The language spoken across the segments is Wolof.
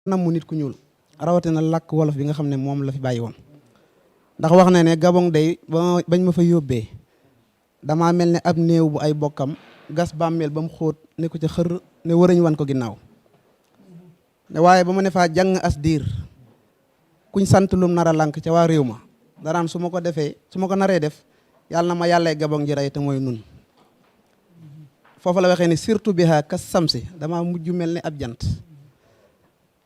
namu nit ku ñuul rawatina làkk wolof bi nga xam ne moom la fi bàyyi woon ndax wax na ne Gabon day bañ ma fa yóbbee damaa mel ne ab néew bu ay bokkam gas bàmmeel ba mu xóot ne ko ca xër ne warañ wan ko ginnaaw ne waaye ba ma ne faa jàng as diir kuñ sant lum nar a lànk ca waa réew ma daraan su ma ko defee su ma ko naree def yàlla na ma yàllay Gabon ji rey te mooy nun foofu la waxee ne surtout bi ha kas samsi damaa mujj mel ne ab jant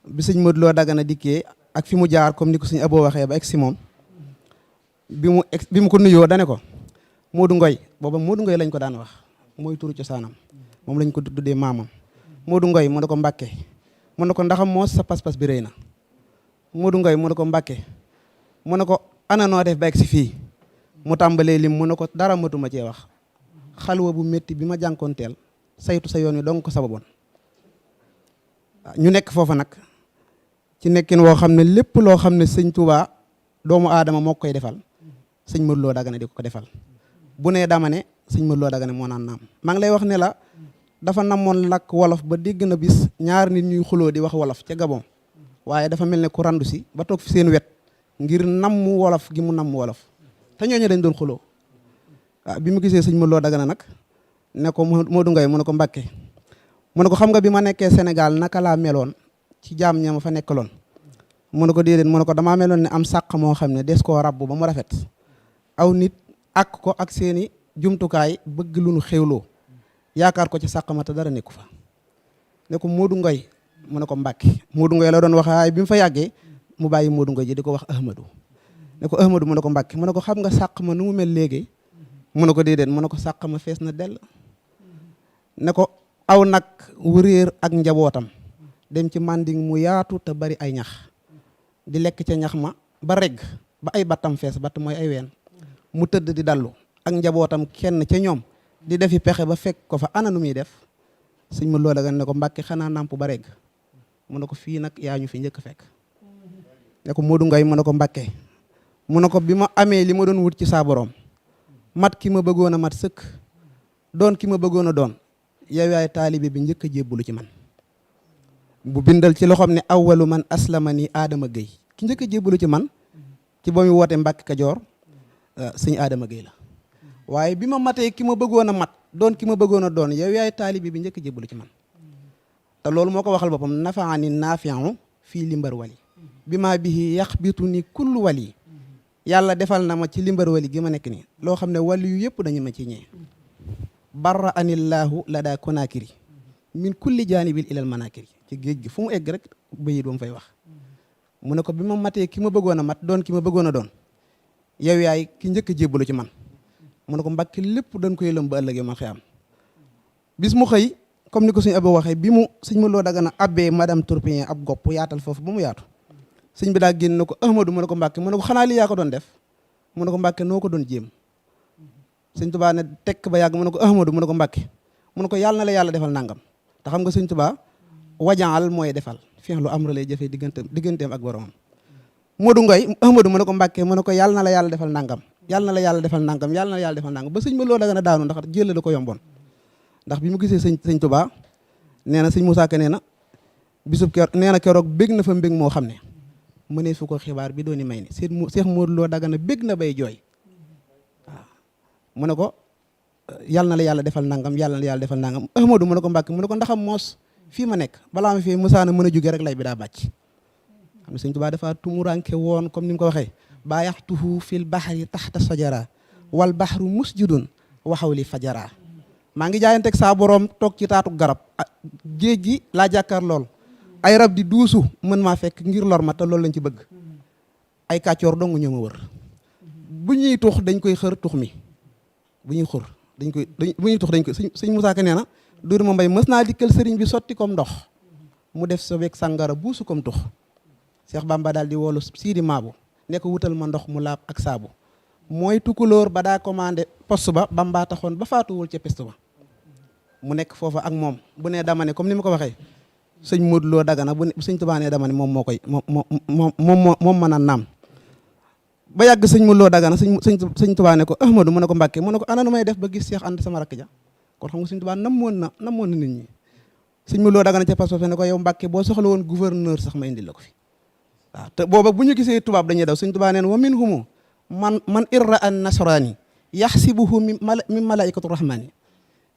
bi sëñ Modou Lo Dagana dikkee ak fi mu jaar comme ni ko sëñ Abo waxee ba egg si moom bi mu ko nuyoo dane ko Modou Ngoy booba Modou Ngoy lañ ko daan wax mooy turu cosaanam moom lañ ko tuddee maamam Modou Ngoy mu ne ko Mbàkke mu ne ko ndaxam moo sa pas-pas bi rëy na Modou Ngoy mu ne ko Mbàkke mu ne ko ana noo def ba egg si fii mu tàmbalee lim mu ne ko dara matuma cee wax xalwa bu métti bi ma jànkoonteel saytu sa yoon wi dong ko sababoon ñu nekk foofa nag ci nekkin woo xam ne lépp loo xam ne sëñ Touba doomu aadama moo koy defal sëñ Modou Lo Dagana di ko defal bu nee dama ne sëñ Modou Lo Dagana moo naan naam maa ngi lay wax ne la dafa namoon làkk wolof ba dégg na bis ñaar nit ñuy xuloo di wax wolof ca Gabon waaye dafa mel ne ku randu si ba toog fi seen wet ngir namm wolof gi mu namm wolof te ñooñu dañ doon xuloo waaw bi mu gisee sëñ Modou Lo Dagana nag ne ko Modou Ngoy mu ne ko Mbàkke mu ne ko xam nga bi ma nekkee Sénégal naka laa meloon ci jaam ña ma fa nekkaloon mu ne ko déedéet mu ne ko damaa meloon ne am sàq moo xam ne des koo rabbu ba mu rafet aw nit ak ko ak seeni jumtukaay bëgg lu nu xewloo yaakaar ko ci sàq ma te dara nekku fa ne ko Modou Ngoy mu ne ko Mbàkke Modou Ngoy la doon wax waaye bi mu fa yàggee mu bàyyi Modou Ngoy ji di ko wax Ahmadou ne ko Ahmadou mu ne ko Mbàkke mu ne ko xam nga sàq ma nu mu mel léegi mu ne ko déedéet mu ne ko sàq ma fees na dell ne ko aw nag wëréer ak njabootam dem ci manding mu yaatu te bari ay ñax di lekk ca ñax ma ba regg ba ay battam fees batt mooy ay ween mu tëdd di dallu ak njabootam kenn ca ñoom di defi pexe ba fekk ko fa ana nu muy def sëñ Modou Lo Dagana ne ko Mbàkke xanaa nàmp ba regg mu ne ko fii nag yaa ñu fi njëkk fekk ne ko Modou Ngoy mu ne ko Mbàkke mu ne ko bi ma amee li ma doon wut ci saa borom mat ki ma bëggoon a mat sëkk doon ki ma bëggoon a doon yow yaay taalibe bi njëkk a jébbalu ci man bu bindal ci loxoom ne awwalu man aslama ni Adama Gueye ki njëkk a jébbalu ci man ci ba mu woote Mbàkke Kajoor sëñ Adama Gueye la waaye bi ma matee ki ma bëggoon a mat doon ki ma bëggoon a doon yow yaay taalibe bi njëkk a jébbalu ci man te loolu moo ko waxal boppam nafaani naafi'u fii limbar wali bi maa bihi yaxbitu ni kullu wali yàlla defal na ma ci limbar wali gi ma nekk nii loo xam ne wali yu yëpp dañu ma ci ñee barra anillahu la daa konaakiri min kulli jaanibil ilal manakiri ci géej gi fu mu egg rek bayit ba mu fay wax mu ne ko bi ma matee ki ma bëggoon a mat doon ki ma bëggoon a doon yow yaay ki njëkk a jébbalu ci man mu ne ko Mbàkke lépp dañ koy lëm ba ëllëgee man xëy am bis mu xëy comme ni ko suñu Abo waxee bi mu sëñ Modou Lo Dagana abbee madame Tourpien ab gopp yaatal foofu ba mu yaatu sëñ bi daa génn ne ko Ahmadou mu ne ko Mbàkke mu ne ko xanaa lii yaa ko doon def mu ne ko Mbàkke noo ko doon jéem sëñ Tuubaa ne tekk ba yàgg mu ne ko Ahmadou mu ne ko Mbàkke mu ne ko yàlla na la yàlla defal nangam te xam nga sëñ Tuubaa wajaal mooy defal feex lu am lay jëfee digganteem ak boromam Modou Ngoy Ahmadou mu ne ko Mbàkke mu ne ko yàlla na la yàlla defal nangam yàlla na la yàlla defal nangam yàlla na la yàlla defal nangam ba sëñ Modou Lo Dagana daanu ndax jël da ko yomboon ndax bi mu gisee sëñ Tuubaa nee na sëñ Moussa Ka nee na bisub nee na keroog bég na fa mbég moo xam ne mënee fu ko xibaar bi dooni may ni Seex Modou Lo Dagana bég na bay jooy waaw mu ne ko yàlla na la yàlla defal nangam yàlla na la yàlla defal nangam Ahmadou mu ne ko Mbàkke mu ne ko ndaxam moos fii ma nekk balaa ma fii musaana mën a jóge rek lay bi daa bàcc xam ne sëñ Tuubaa dafa tumuranke woon comme ni mu ko waxee baayaxtuhu fil bahri taxta sajara wal bahru musjidun waxawli fajara maa ngi jaayanteeg saa borom toog ci taatu garab géej gi laa jàkkaar lool ay rab di duusu mën maa fekk ngir lor ma te loolu lañ ci bëgg ay kàccoor dong ñoo ma wër bu ñuy tux dañ koy xër tux mi bu ñuy xur dañ koy bu ñuy tux dañ koy sëñ Moussa Ka nee na Duur ma mbay mës naa dikkal sëriñ bi sotti comme ndox mu def sa weeg sàngara buusu comme tux Cheikh Bamba daal di woolu Sidi Maabu ne ko wutal ma ndox mu laab ak saabu mooy tukulóor ba daa commandé poste ba Bamba taxoon ba faatuwul ca peste ba mu nekk foofa ak moom bu nee dama ne comme ni ma ko waxee sëñ Modou Lo Dagana bu sëñ Tuubaa nee dama ne moom moo koy moom mën a naam ba yàgg sëñ Modou Lo Dagana sëñ Tuubaa ne ko Ahmadou mu ne ko Mbàkke mu ne ko ana nu may def ba gis Cheikh ànd sama rakk ja kon xam nga sëñ Tuubaa namoon na nit ñi sëñ Modou Lo Dagana ca pas-pas ne ko yow Mbàkke boo soxla woon gouverneur sax ma indil la ko fi waaw te booba bu ñu gisee tubaab dañuy daw sëñ Tuubaa neen wa minhumu man irra an nasrani yaxsibuhu min malaikatu rahmani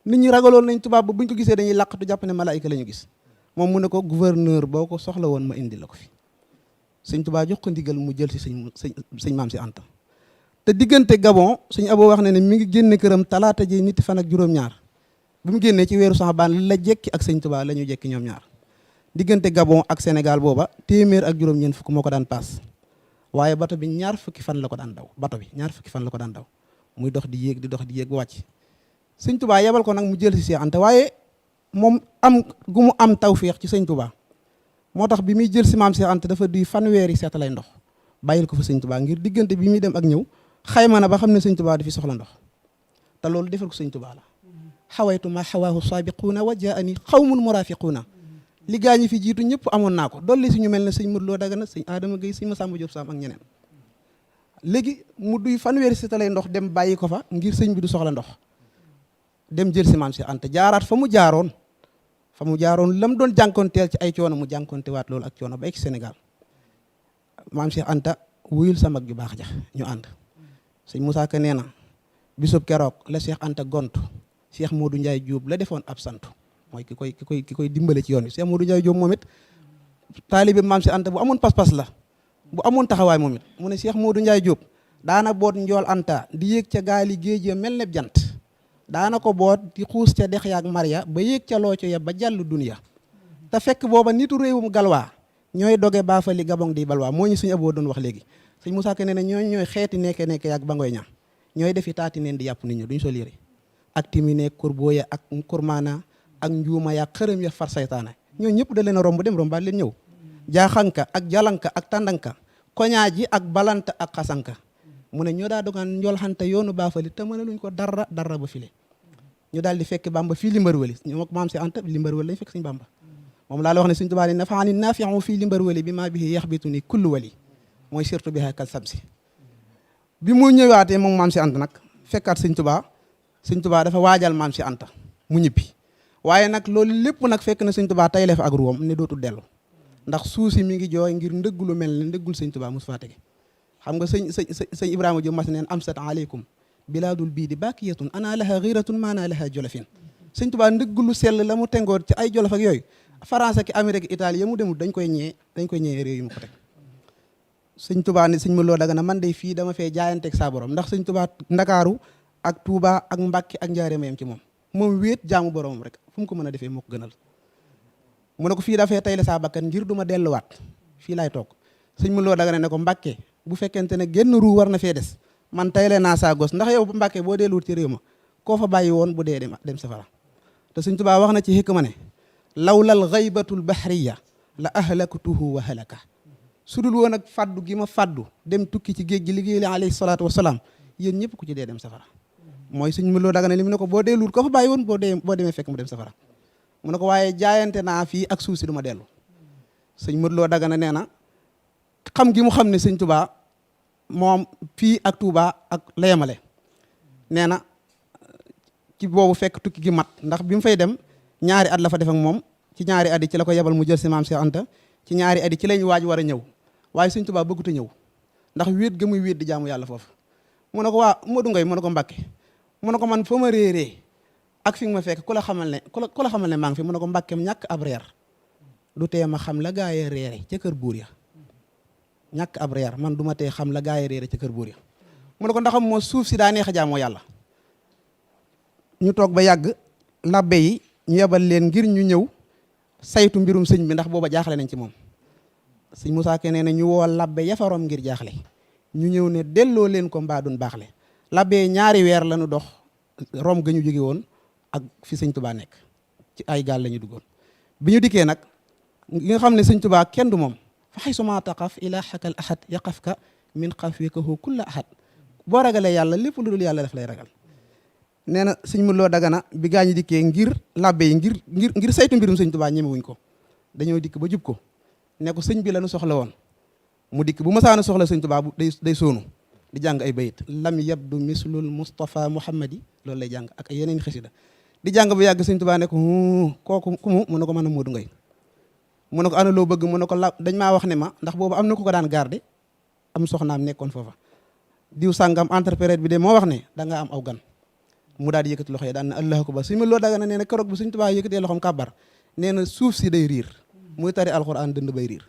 nit ñi ragaloon nañ tubaab ba bu ñu ko gisee dañuy làqatu jàpp ne malaayika la ñu gis moom mu ne ko gouverneur boo ko soxla woon ma indil la ko fi sëñ Tuubaa jox ko ndigal mu jël si sëñ Maam Si Anta te diggante Gabon suñu aboo wax ne mi ngi génne këram talaata ji nit fan ak juróom-ñaar bu mu génnee ci weeru Saxbaan la jekki ak sëñ Tuubaa la ñu jekki ñoom ñaar diggante Gabon ak Sénégal booba téeméer ak juróom-ñeent fukk moo ko daan paas waaye bato bi ñaar fukki fan la ko daan daw bato bi ñaar fukki fan la ko daan daw muy dox di yéeg di dox di yéeg ba wàcc sëñ Tuubaa yebal ko nag mu jël si Seex Anta waaye moom am gu mu am tawféex ci sëñ Tuubaa moo tax bi muy jël si maam Seex Anta dafa duy fanweeri seeta lay ndox bàyyil ko fa sëñ Tuubaa ngir diggante bi muy dem ak ñëw xayma na ba xam ne sëñ Tuubaa dafi soxla ndox te loolu defal ko sëñ Tuubaa la xawaytu ma xawaahu saabiquuna wa jaani xawmun murafiquuna li gaa ñi fi jiitu ñëpp amoon naa ko dolli si ñu mel ne sëñ Modou Lo Dagana sëñ Adama Gueye sëñ Masamba Diop Sam ak ñeneen léegi mu duy fanweeri seeta lay ndox dem bàyyi ko fa ngir sëñ bi du soxla ndox dem jël si maam Seex Anta jaaraat fa mu jaaroon lam doon jànkonteel ci ay coono mu jànkonte waat loolu ak coono ba ci Sénégal maam Seex Anta wuyul sa mag ju baax ja ñu ànd sëñ Moussa Ka nee na bisub keroog la Seex Anta gontu Cheikh Modou Ndiaye Diop la defoon ab sant mooy ki koy dimbale ci yoon wi Cheikh Modou Ndiaye Diop moom it taalibe maam Seex Anta bu amoon pas-pas la bu amoon taxawaay moom it mu ne Cheikh Modou Ndiaye Diop daana boot njool Anta di yéeg ca gaali géej ya mel ne jant daana ko boot di xuus ca dex yaak Maria ba yéeg ca looco ya ba jàll dunya te fekk booba nitu réewum galwaa ñooy doge baafali Gabon di balwaa moo ñu suñu aboo doon wax léegi sëñ Moussa Ka nee na ñooy xeeti nekke yaak ba ngoy ña ñooy defi taati neen di yàpp nit ñi duñ sol yére ak timine kurbooya ak kurmaana ak njuuma yaak xërëm ya far saytaane ñoo ñëpp da leen a romb dem rombaat leen ñëw jaaxanka ak jalanka ak tàndanka koñaa ji ak balanta ak xasanka mu ne ñoo daa dogaan njool xante yoonu baafali te mën a luñ ko dara ba file ñu daal di fekk Bamba fii limbar wali ñoom ak maam Seex Anta limbar wali lañ fekk suñ Bamba moom laa la wax ne suñ Tuubaa ne nafaani naafi'u fii limbar wali bi maa bihi yaxbitu ni kullu wali mooy surtout bi kal sabsi bi mu ñëwaatee moom maam Seex Anta nag fekkaat suñ Tuubaa dafa waajal maam Seex Anta mu ñibbi waaye nag loolu lépp nag fekk na suñ Tuubaa tayle fa ak ruwam ne dootul dellu ndax suuf si mi ngi jooy ngir ndëgg lu mel ne ndëggul suñ Tuubaa mos faa tege xam nga sëñ Ibrahima Diop mas neen amsat aleykum bilaadul bii di bakiyatun ana laha giratun maana laha jolofin sëñ Tuubaa ndëgg lu sell la mu tengoor ci ay jolof ak yooyu France ak Amérique Italie mu demul dañ koy ñee réew yi mu ko teg sëñ Tuubaa ne sëñ Modou Lo Dagana man de fii dama fee jaayanteeg saa borom ndax sëñ Tuubaa Ndakaaru ak Touba ak Mbàkke ak Njaaréem yam ci moom wéet jaamu boromam rek fu mu ko mën a defee moo ko gënal mu ne ko fii dafee tayle saa bakkan ngir duma delluwaat fii laay toog sëñ Modou Lo Dagana ne ko Mbàkke bu fekkente ne génn ruu war na fee des man tayle naa saa gos ndax yow bu Mbàkke boo delluwut ci réew ma koo fa bàyyi woon bu dee dem safara te sëñ Tuubaa wax na ci xikma ne lawlal xaybatul bahriya la ahlaktuhu wa halaka su dul woon ak faddu gi ma faddu dem tukki ci géej gi liggéey la alayhi salaatu wasalaam yéen ñëpp ku ci dee dem safara mooy sëñ Modou Lo Dagana li mu ne ko boo delluwut koo fa bàyyi woon boo demee fekk mu dem safara mu ne ko waaye jaayante naa fii ak suuf si du ma dellu sëñ Modou Lo Dagana nee na xam gi mu xam ne sëñ Tuubaa moom fii ak Touba ak la yemale nee na ci boobu fekk tukki gi mat ndax bi mu fay dem ñaari at la fa def ak moom ci ñaari at yi ci la ko yebal mu jël si maam Seex Anta ci ñaari at yi ci lañ waaj war a ñëw waaye sëñ Tuubaa bëggut a ñëw ndax wéet ga muy wéet di jaamu yàlla foofu mu ne ko waa Modou Ngoy mu ne ko Mbàkke mu ne ko man fa ma réeree ak fi nga ma fekk ku la xamal ne maa ngi fi mu ne ko Mbàkkeem ñàkk ab reer du tee ma xam la gaa yi reere ca kër buur ya ñàkk ab reer man du ma tee xam la gaa yi réere ca kër buur ya mu ne ko ndaxam moo suuf si daa neex a jaamoo yàlla ñu toog ba yàgg labbe yi ñu yebal leen ngir ñu ñëw saytu mbirum sëñ bi ndax booba jaaxle nañ ci moom sëñ Moussa Ka nee na ñu woo labbe yafaroom ngir jaaxle ñu ñëw ne delloo leen ko mbaa dun baaxle labbe ñaari weer lañu dox Rom ga ñu jóge woon ak fi sëñ Tuubaa nekk ci ay gaal la ñu duggoon bi ñu dikkee nag gi nga xam ne sëñ Tuubaa kenn du moom fa xay suma taqaf ilaa xakal ahad yaqafka min xafwikahu kulla ahad boo ragalee yàlla lépp lu dul yàlla daf lay ragal nee na sëñ Modou Lo Dagana bi gaa ñi dikkee ngir labbe yi ngir saytu mbirum sëñ Tuubaa ñemewuñ ko dañoo dikk ba jub ko ne ko sëñ bi la nu soxla woon mu dikk bu masaana soxla sëñ Tuubaa day soonu di jàng ay bayit lam yabdu mislul Mustafa Muhammadi loolu lay jàng ak yeneen xasida di jàng bu yàgg sëñ Tuubaa ne ko kooku ku mu ne ko mën a Modou Ngoy mu ne ko ana loo bëgg mu ne ko dañ maa wax ne ma ndax boobu am na ku ko daan garder am soxnaam nekkoon foofa diw sàngam interprète bi de moo wax ne da nga am aw gan mu daal di yëkkati loxo yi daan ne allahu akbar sëñ Modou Lo Dagana nee na keroog bu sëñ Tuubaa yëkkatee loxoom kàbbar nee na suuf si day riir muy tari alxuraan dënd bay riir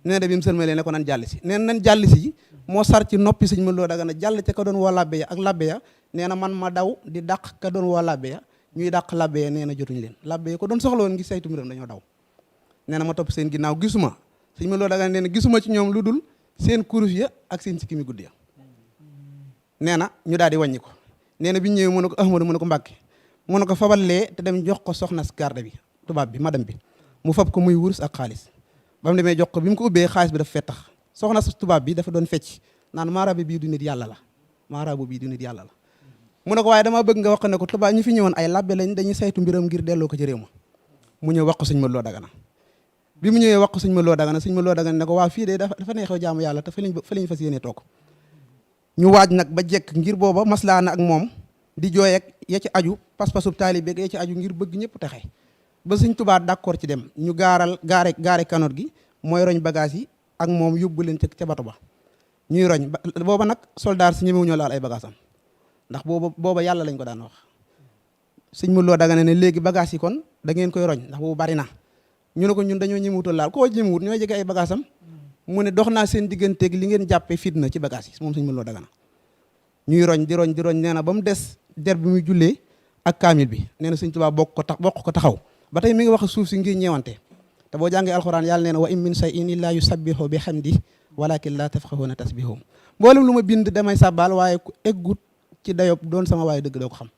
nee na bi mu sëlmalee ne ko nan jàll si nee na nan jàll si moo sar ci noppi sëñ Modou Lo Dagana jàll ca ka doon woo labbe ya ak labbe ya nee na man ma daw di dàq ka doon woo labbe ya ñuy dàq labbe ya nee na jotuñu leen labbe ya ko doon soxla woon ngi saytu mbiram dañoo daw nee na ma topp seen ginnaaw gisuma sëñ Modou Lo Dagana nee na gisuma ci ñoom lu dul seen kurus ya ak seen sikki mi guddi ya nee na ñu daal di wàññi ko nee na bi ñu ñëwee mu ne ko Ahmadu mu ne ko Mbàkke mu ne ko fabalee te dem jox ko soxna garde bi tubaab bi madame bi mu fab ko muy wurus ak xaalis ba mu demee jox ko bi mu ko ubbee xaalis bi dafa fettax soxna tubaab bi dafa doon fecc naan maarabe bii du nit yàlla la maarabu bii du nit yàlla la mu ne ko waaye dama bëgg nga wax ne ko tubaab ñi fi ñëwoon ay labbe lañ dañuy saytu mbiram ngir delloo ko ci réew ma mu ñëw wax ko sëñ Modou Lo Dagana bi mu ñëwee wax ko sëñ Modou Lo Dagana sëñ Modou Lo Dagana ne ko waa fii de dafa neexew jaamu yàlla te fa lañ fas yéenee toog ñu waaj nag ba jekk ngir booba maslaa na ak moom di jooy ak ya ci aju pas-pasub taalibe ya ci aju ngir bëgg ñëpp texe ba sëñ Tuubaa d'accord ci dem ñu gaare kanoot gi mooy roñ bagage yi ak moom yóbbu leen ca bato ba ñuy roñ booba nag soldaar si ñemewuñoo laal ay bagage am ndax booba yàlla lañ ko daan wax sëñ Modou Lo Dagana ne léegi bagage yi kon da ngeen koy roñ ndax boobu bari na ñu ne ko ñun dañoo ñemewutal laal koo ñemewut ñooy jege ay bagage am mu ne dox naa seen digganteeg li ngeen jàppee fitna ci bagage yi moom sëñ Modou Lo Dagana ñuy roñ di roñ nee na ba mu des der bi muy jullee ak kaamil bi nee na sëñ Tuubaa bokk ko taxaw ba tey mi ngi wax suuf si ngir ñeewante te boo jàngee alxuraan yàlla nee na wa in min shay'in illaa yusabbihu bi hamdi walakin la tafqahuna tasbihum mboolem lu ma bind damay sàbbaal waaye ku eggut ci dayob doon sama waaye dëgg doo ko xam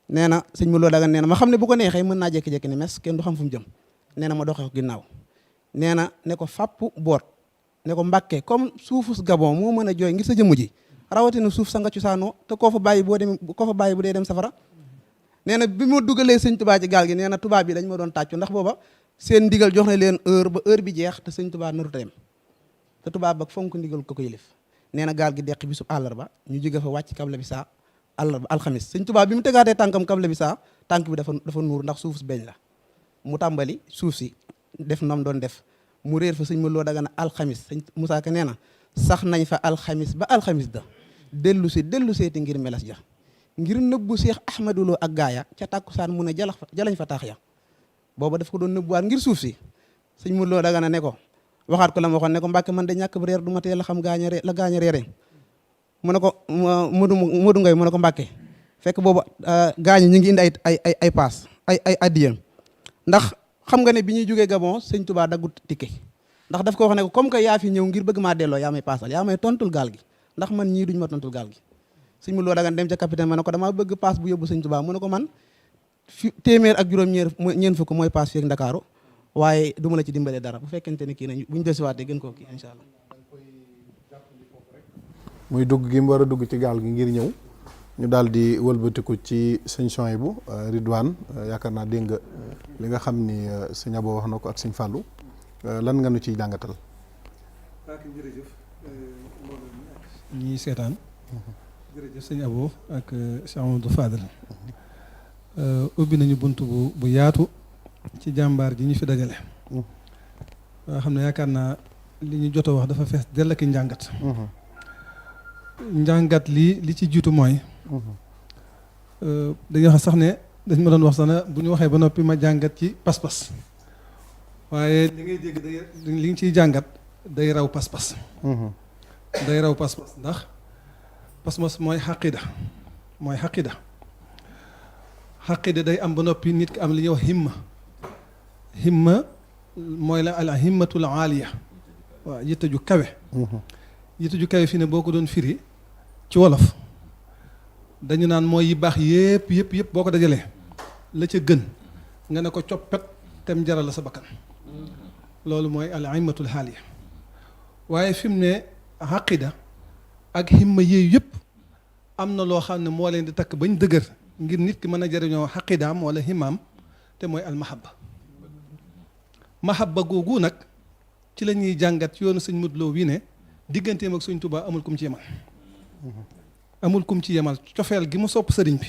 nee na sëñ Modou Lo Dagana nee na ma xam ne bu ko neexee mën naa jékki-jékki ne mes kenn du xam fu mu jëm nee na ma doxee ko ginnaaw nee na ne ko fàpp boot ne ko Mbàkke comme suufus Gabon moo mën a jooy ngir sa jëmm ji rawatina suuf sa nga cosaanoo te koo fa bàyyi bu dee dem safara nee na bi ma dugalee sëñ Tuubaa ci gaal gi nee na tubaab bi dañ ma doon tàccu ndax booba seen ndigal jox na leen heure ba heure bi jeex te sëñ Tuubaa narut a dem te tubaab ba fonk ndigal ko yëlif nee na gaal gi deqi bisub àllarba ñu jóge fa wàcc Kabla Bisa àllarba alxamis sëñ Tuubaa bi mu tegaatee tànkam Kabla Bisa tànk bi dafa nuur ndax suuf si beñ la mu tàmbali suuf si def nam doon def mu réer fa sëñ Modou Lo Dagana alxamis sëñ Musaa Ka nee na sax nañ fa alxamis ba alxamis da dellu seeti ngir melas ja ngir nëbbu Cheikh Ahmadou Lo ak gaaya ca tàkkusaan mu ne jalañ fa taax ya booba daf ko doon nëbbuwaat ngir suuf si sëñ Modou Lo Dagana ne ko waxaat ko la ma waxoon ne ko Mbàkke man de ñàkk bu reer du ma tee la xam gaaña reere mu ne ko Modou Ngoy mu ne ko Mbàkke fekk boobu gaañu ñu ngi indi ay paas ay addiyam ndax xam nga ne bi ñuy jógee Gabon sëñ Touba daggut tikke ndax daf ko wax ne ko comme que yaa fi ñëw ngir bëgg maa delloo yaa may paasal yaa may tontul gaal gi ndax man ñii duñ ma tontul gaal gi sëñ Modou Lo Dagana dem ca capitaine ma ne ko damaa bëgg paas bu yóbbu sëñ Touba mu ne ko man téeméer ak juróom-ñeent fukk mooy paas fii ak Ndakaaru waaye du ma la ci dimbalee dara bu fekkente ne kii nañ bu ñu desiwaatee gën koo kii incha allah. muy dugg gi mu war a dugg ci gaal gi ngir ñëw ñu daal di wëlbatiku ci sëñ Souhaïbou Ridwaan yaakaar naa dégg nga li nga xam ni sëñ Abo wax na ko ak sëñ Fallou lan nga nu ciy jàngatal. ak jërëjëf ñi seetaan jërëjëf sëñ Abo ak Cheikh Amadou Fadel ubbi nañu bunt bu yaatu ci jàmbaar ji ñu fi dajale waa xam ne yaakaar naa li ñu jot a wax dafa fees dell ak njàngat li ci jiitu mooy dañuy wax sax ne dañ ma doon wax sax ne bu ñu waxee ba noppi ma jàngat ci pas-pas waaye li ngay dégg li nga ciy jàngat day raw pas-pas day raw pas-pas ndax pas-pas mooy xaqida day am ba noppi nit ki am li ñuy wax himma mooy la al himmatul aaliya waaw yitte ju kawe yitte ju kawe fii ne boo ko doon firi ci wolof dañu naan mooy yi baax yëpp boo ko dajalee la ca gën nga ne ko coppet tem jaral la sa bakkan loolu mooy al himmatul aaliya waaye fi mu ne xaqida ak himma yooyu yëpp am na loo xam ne moo leen di takk bañ dëgër ngir nit ki mën a jëriñoo xaqidaam wala himaam te mooy al mahabba googu nag ci la ñuy jàngat ci yoonu sëñ Modou Lo wi ne digganteem ak sëñ Tuubaa amul kum ci yemal cofeel gi mu sopp sëriñ bi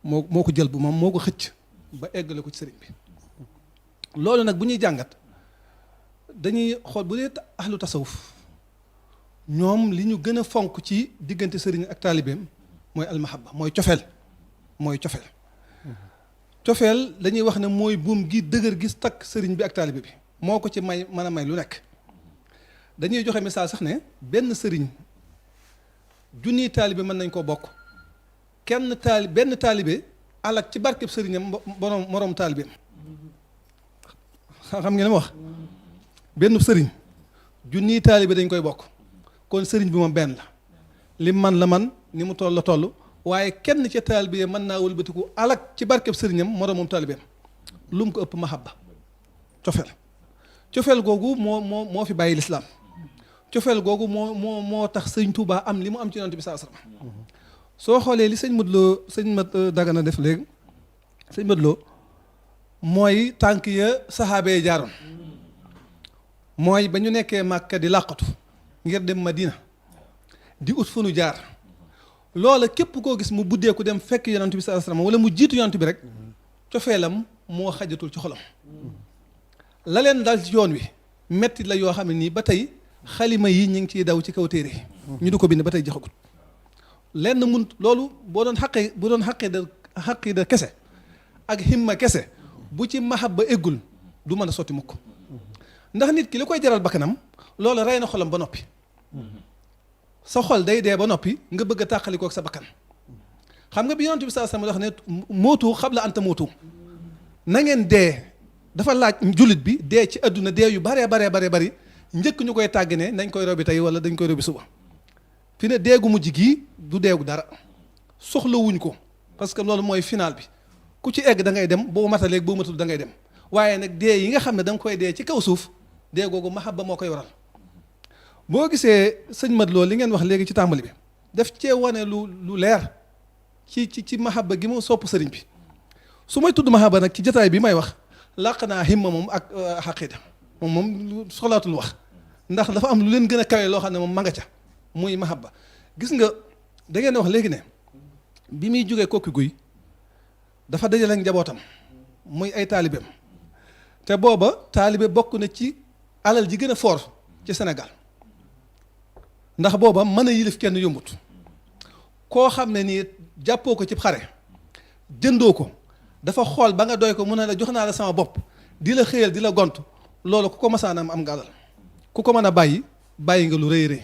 moo ko jël bu moom moo ko xëcc ba eggale ko ci sëriñ bi. loolu nag bu ñuy jàngat dañuy xool bu dee ahlu tasawuf ñoom li ñu gën a fonk ci diggante sëriñ ak taalibeem mooy almahabba mooy cofeel cofeel dañuy wax ne mooy buum gi dëgër gis takk sëriñ bi ak taalibe bi moo ko ci may mën a may lu nekk. dañuy joxe misaal sax ne benn sëriñ junniy taalibe mën nañ koo bokk benn taalibe alak ci barkeb sëriñam moroom taalibeem. xam ngeen ma wax benn sëriñ junniy taalibe dañ koy bokk kon sëriñ bi moom benn la lim man la man ni mu toll la toll waaye kenn ca taalibe mën naa wëlbatiku alak ci barkeb sëriñam moroomam taalibeem lu mu ko ëpp mahabba cofeel googu moo fi bàyyi lislaam cofeel googu moo tax sëñ Tuubaa am li mu am ci yonent bi sallallahu alayhi wasallam soo xoolee li sëñ Mat Dagana def léegi sëñ Mat Lo mooy tànk ya saxaabee jaaroon mooy ba ñu nekkee Màkka di làqatu ngir dem Madina di ut fu nu jaar loola képp koo gis mu buddeeku dem fekk yonent bi sallallahu alayhi wasallam wala mu jiitu yonent bi rek cofeelam moo xajatul ci xolam la leen dal ci yoon wi metti la yoo xam ne nii ba tey xalima yi ñu ngi ciy daw ci kaw téere yi ñu du ko bind ba tey jaxagut lenn mun loolu boo doon xaqida kese ak himma kese bu ci mahabba eggul du mën a sotti mukk ndax nit ki li koy jaral bakkanam loolu rey na xolam ba noppi sa xol day dee ba noppi nga bëgg a tàqalikoo ak sa bakkan xam nga bi yonent bi sallallahu alayhi wasallam wax ne mootu xabla anta mootu na ngeen dee dafa laaj jullit bi dee ci àdduna dee yu baree bari njëkk ñu koy tàgg ne nañ koy robi tey wala dañ koy robi suba fi ne deegu mujj gii du deegu dara soxlawuñ ko parce que loolu mooy final bi ku ci egg da ngay dem boo matalee boo matul da ngay dem waaye nag dee yi nga xam ne da nga koy dee ci kaw suuf dee googu mahabba moo koy waral boo gisee sëñ Mat Lo li ngeen wax léegi ci tàmbali bi def cee wane lu leer ci mahabba gi mu sopp sëriñ bi su may tudd mahabba nag ci jotaay bi may wax làq naa himma moom ak xaqida moom soxlaatul wax ndax dafa am lu leen gën a kawe loo xam ne moom ma nga ca muy mahabba gis nga da ngeen wax léegi ne bi muy jógee kokki guy dafa dajale ak njabootam muy ay taalibeem te booba taalibe bokk na ci alal ji gën a fort ci Sénégal ndax booba mën a yilif kenn yombut koo xam ne nii jàppoo ko ci xare jëndoo ko dafa xool ba nga doy ko mun ne la jox naa la sama bopp di la xëyal di la gont loolu ku ko masaan am nga alal ku ko mën a bàyyi nga lu rëy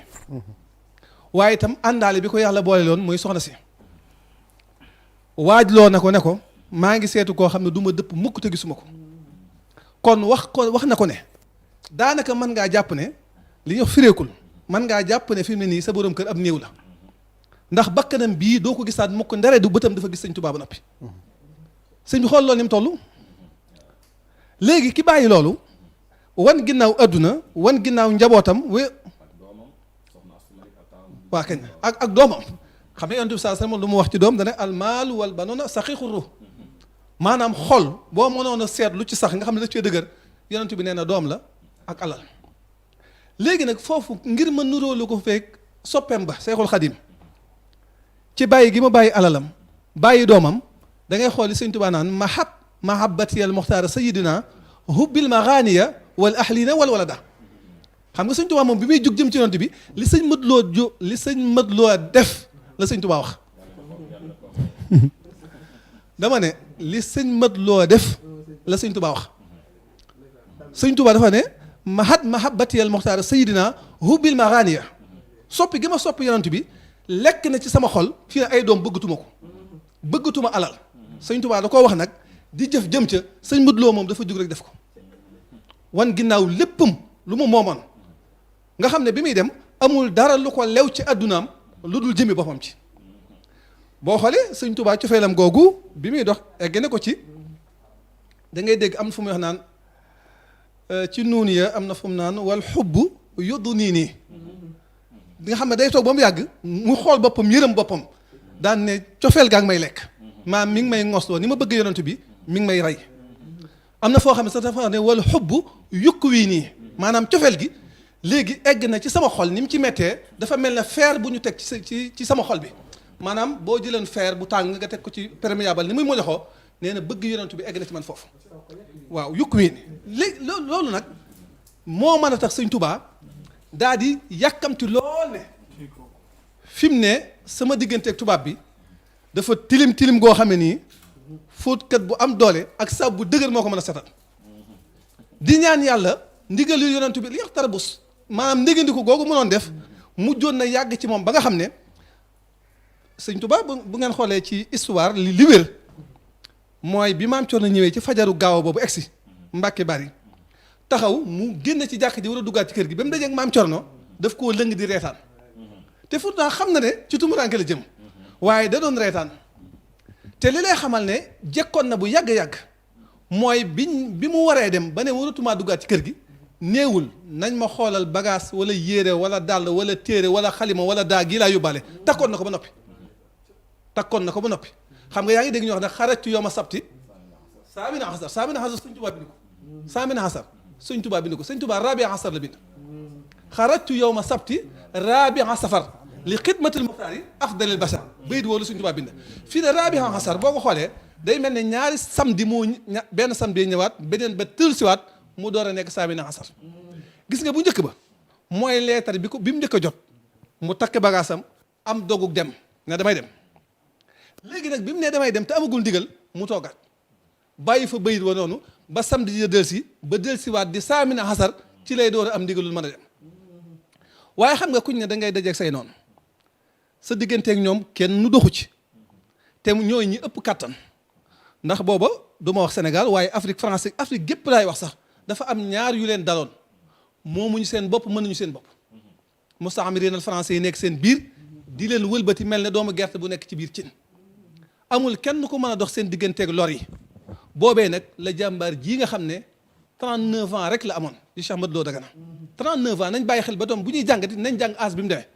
waaye itam àndaale bi ko yàlla boole loon muy soxna si waaj loo na ko ne ko maa ngi seetu koo xam ne du ma dëpp mukk te gisuma ko kon wax na ko ne daanaka mën ngaa jàpp ne li ñuy wax fireekul mën ngaa jàpp ne fi mu ne nii sa borom kër ab néew la ndax bakkanam bii doo ko gisaat mukk ndare du bëtam dafa gis sëñ Tuubaa ba noppi sëñ bi xool loolu ni mu toll léegi ki bàyyi loolu wan ginnaaw adduna wan ginnaaw njabootam waa kañ ak doomam xam ne yonent bi sallallahu alayhi wasallam lu mu wax ci doom dana almaalu wal banuuna saxiixu ruux maanaam xol boo mënoon a seet lu ci sax nga xam ne da cee dëgër yonent bi nee na doom la ak alal léegi nag foofu ngir ma nuróolu ko fekk soppeem ba Seexul Xadim ci bàyyi gi ma bàyyi alalam bàyyi doomam da ngay xool li Sëñ Tuubaa naan mahabbati al muxtaar sayidina hubbil maganiya wal ahlina wal walada xam nga Sëñ Tuubaa moom bi muy jug jëm ci yonent bi li sëñ Mat Lo def la Sëñ Tuubaa wax dama ne li sëñ Mat Lo def la Sëñ Tuubaa wax Sëñ Tuubaa dafa ne mahabbati al muxtaar sayidina hubbil maganiya soppi gi ma soppi yonent bi lekk na ci sama xol fii ne ay doom bëggatuma alal Sëñ Tuubaa da koo wax nag di jëf jëm ca sëñ Mat Lo moom dafa jug rek def ko wan ginnaaw léppam lu mu moomoon nga xam ne bi muy dem amul dara lu ko lew ci addunaam lu dul jëmi boppam ci boo xoolee Sëñ Tuubaa cofeelam googu bi muy dox egg ne ko ci da ngay dégg am na fu muy wax naan ci nuun ya am na fu mu naan wal xubbu yoddu nii nga xam ne day toog ba mu yàgg mu xool boppam yërëm boppam daan ne cofeel gaa ngi may lekk maam mi ngi may ngosloo ni ma bëgg yonent bi mi ngi may rey am na foo xam ne sax dafa ne wal xubbu yukk wii nii maanaam cofeel gi léegi egg na ci sama xol ni mu ci mettee dafa mel ne fer bu ñu teg ci sama xol bi maanaam boo jëleen fer bu tàng nga teg ko ci perméable ni muy mojoxoo nee na bëgg yonent bi egg na ci man foofu waaw yukk wii ni léegi loolu nag moo mën a tax sëñ Tuubaa daa di yàkkamti lool ne fi mu ne sama digganteeg tubaab bi dafa tilim goo xam ne nii fóotkat bu am doole ak sab bu dëgër moo ko mën a setal di ñaan yàlla ndigal yu yonent bi li wax tarabus maanaam ndégandiku googu mënoon def mujjoon na yàgg ci moom ba nga xam ne sëñ Tuubaa bu ngeen xoolee ci histoire li wér mooy bi maam Cerno ñëwee ci fajaru gaaw boobu egsi Mbàkke Bari taxaw mu génn ci jàkk ji war a duggaat ci kër gi ba mu dajeeg maam Cerno daf koo lëng di reetaan te pourtant xam na ne ci tumuraanke la jëm waaye da doon reetaan te li lay xamal ne jekkoon na bu yàgg-yàgg mooy bi mu waree dem ba ne waratumaa duggaat ci kër gi néewul nañ ma xoolal bagage wala yére wala dàll wala téere wala xalima wala daa gii laa yóbbaale takkoon na ko ba noppi xam nga yaa ngi dégg ñu wax ne xarajtu yooma sabti saamina xasar sëñ Tuubaa bind ko saamina xasar sëñ Tuubaa bind ko sëñ Tuubaa rabia xasar la bind xarajtu yowma sabti rabia safar li xidmatil muxtaari afdalil bashar bayit woolu sëñ Tuubaa bind fii ne rabia xasar boo ko xoolee day mel ne ñaari samedi benn samedi ñëwaat beneen ba tël siwaat mu door a nekk saamina xasar gis nga bu njëkk ba mooy leetar bi mu njëkk a jot mu takk bagaasam am dogug dem ne damay dem léegi nag bi mu ne damay dem te amagul ndigal mu toogaat bàyyi fa bayit wa noonu ba samedi di delsi ba delsiwaat di saamina xasar ci lay door a am ndigalul mën a dem waaye xam nga kuñ ne da ngay dajeeg say noonu sa digganteeg ñoom kenn nu doxu ci te ñooy ñi ëpp kattan ndax booba du ma wax Sénégal waaye Afrique gépp laay wax sax dafa am ñaar yu leen daloon moomuñu seen bopp mënuñu seen bopp musta'miriin al français yi nekk seen biir di leen wëlbati mel ne doomu gerte bu nekk ci biir cin amul kenn ku mën a dox seen digganteeg lor yi boobee nag la jàmbaar jii nga xam ne 39 ans rek la amoon di Cheikh Ahmadou Lo Dagana 39 ans nañ bàyyi xel ba doom bu ñuy jàngati nañ jàng âge bi mu demee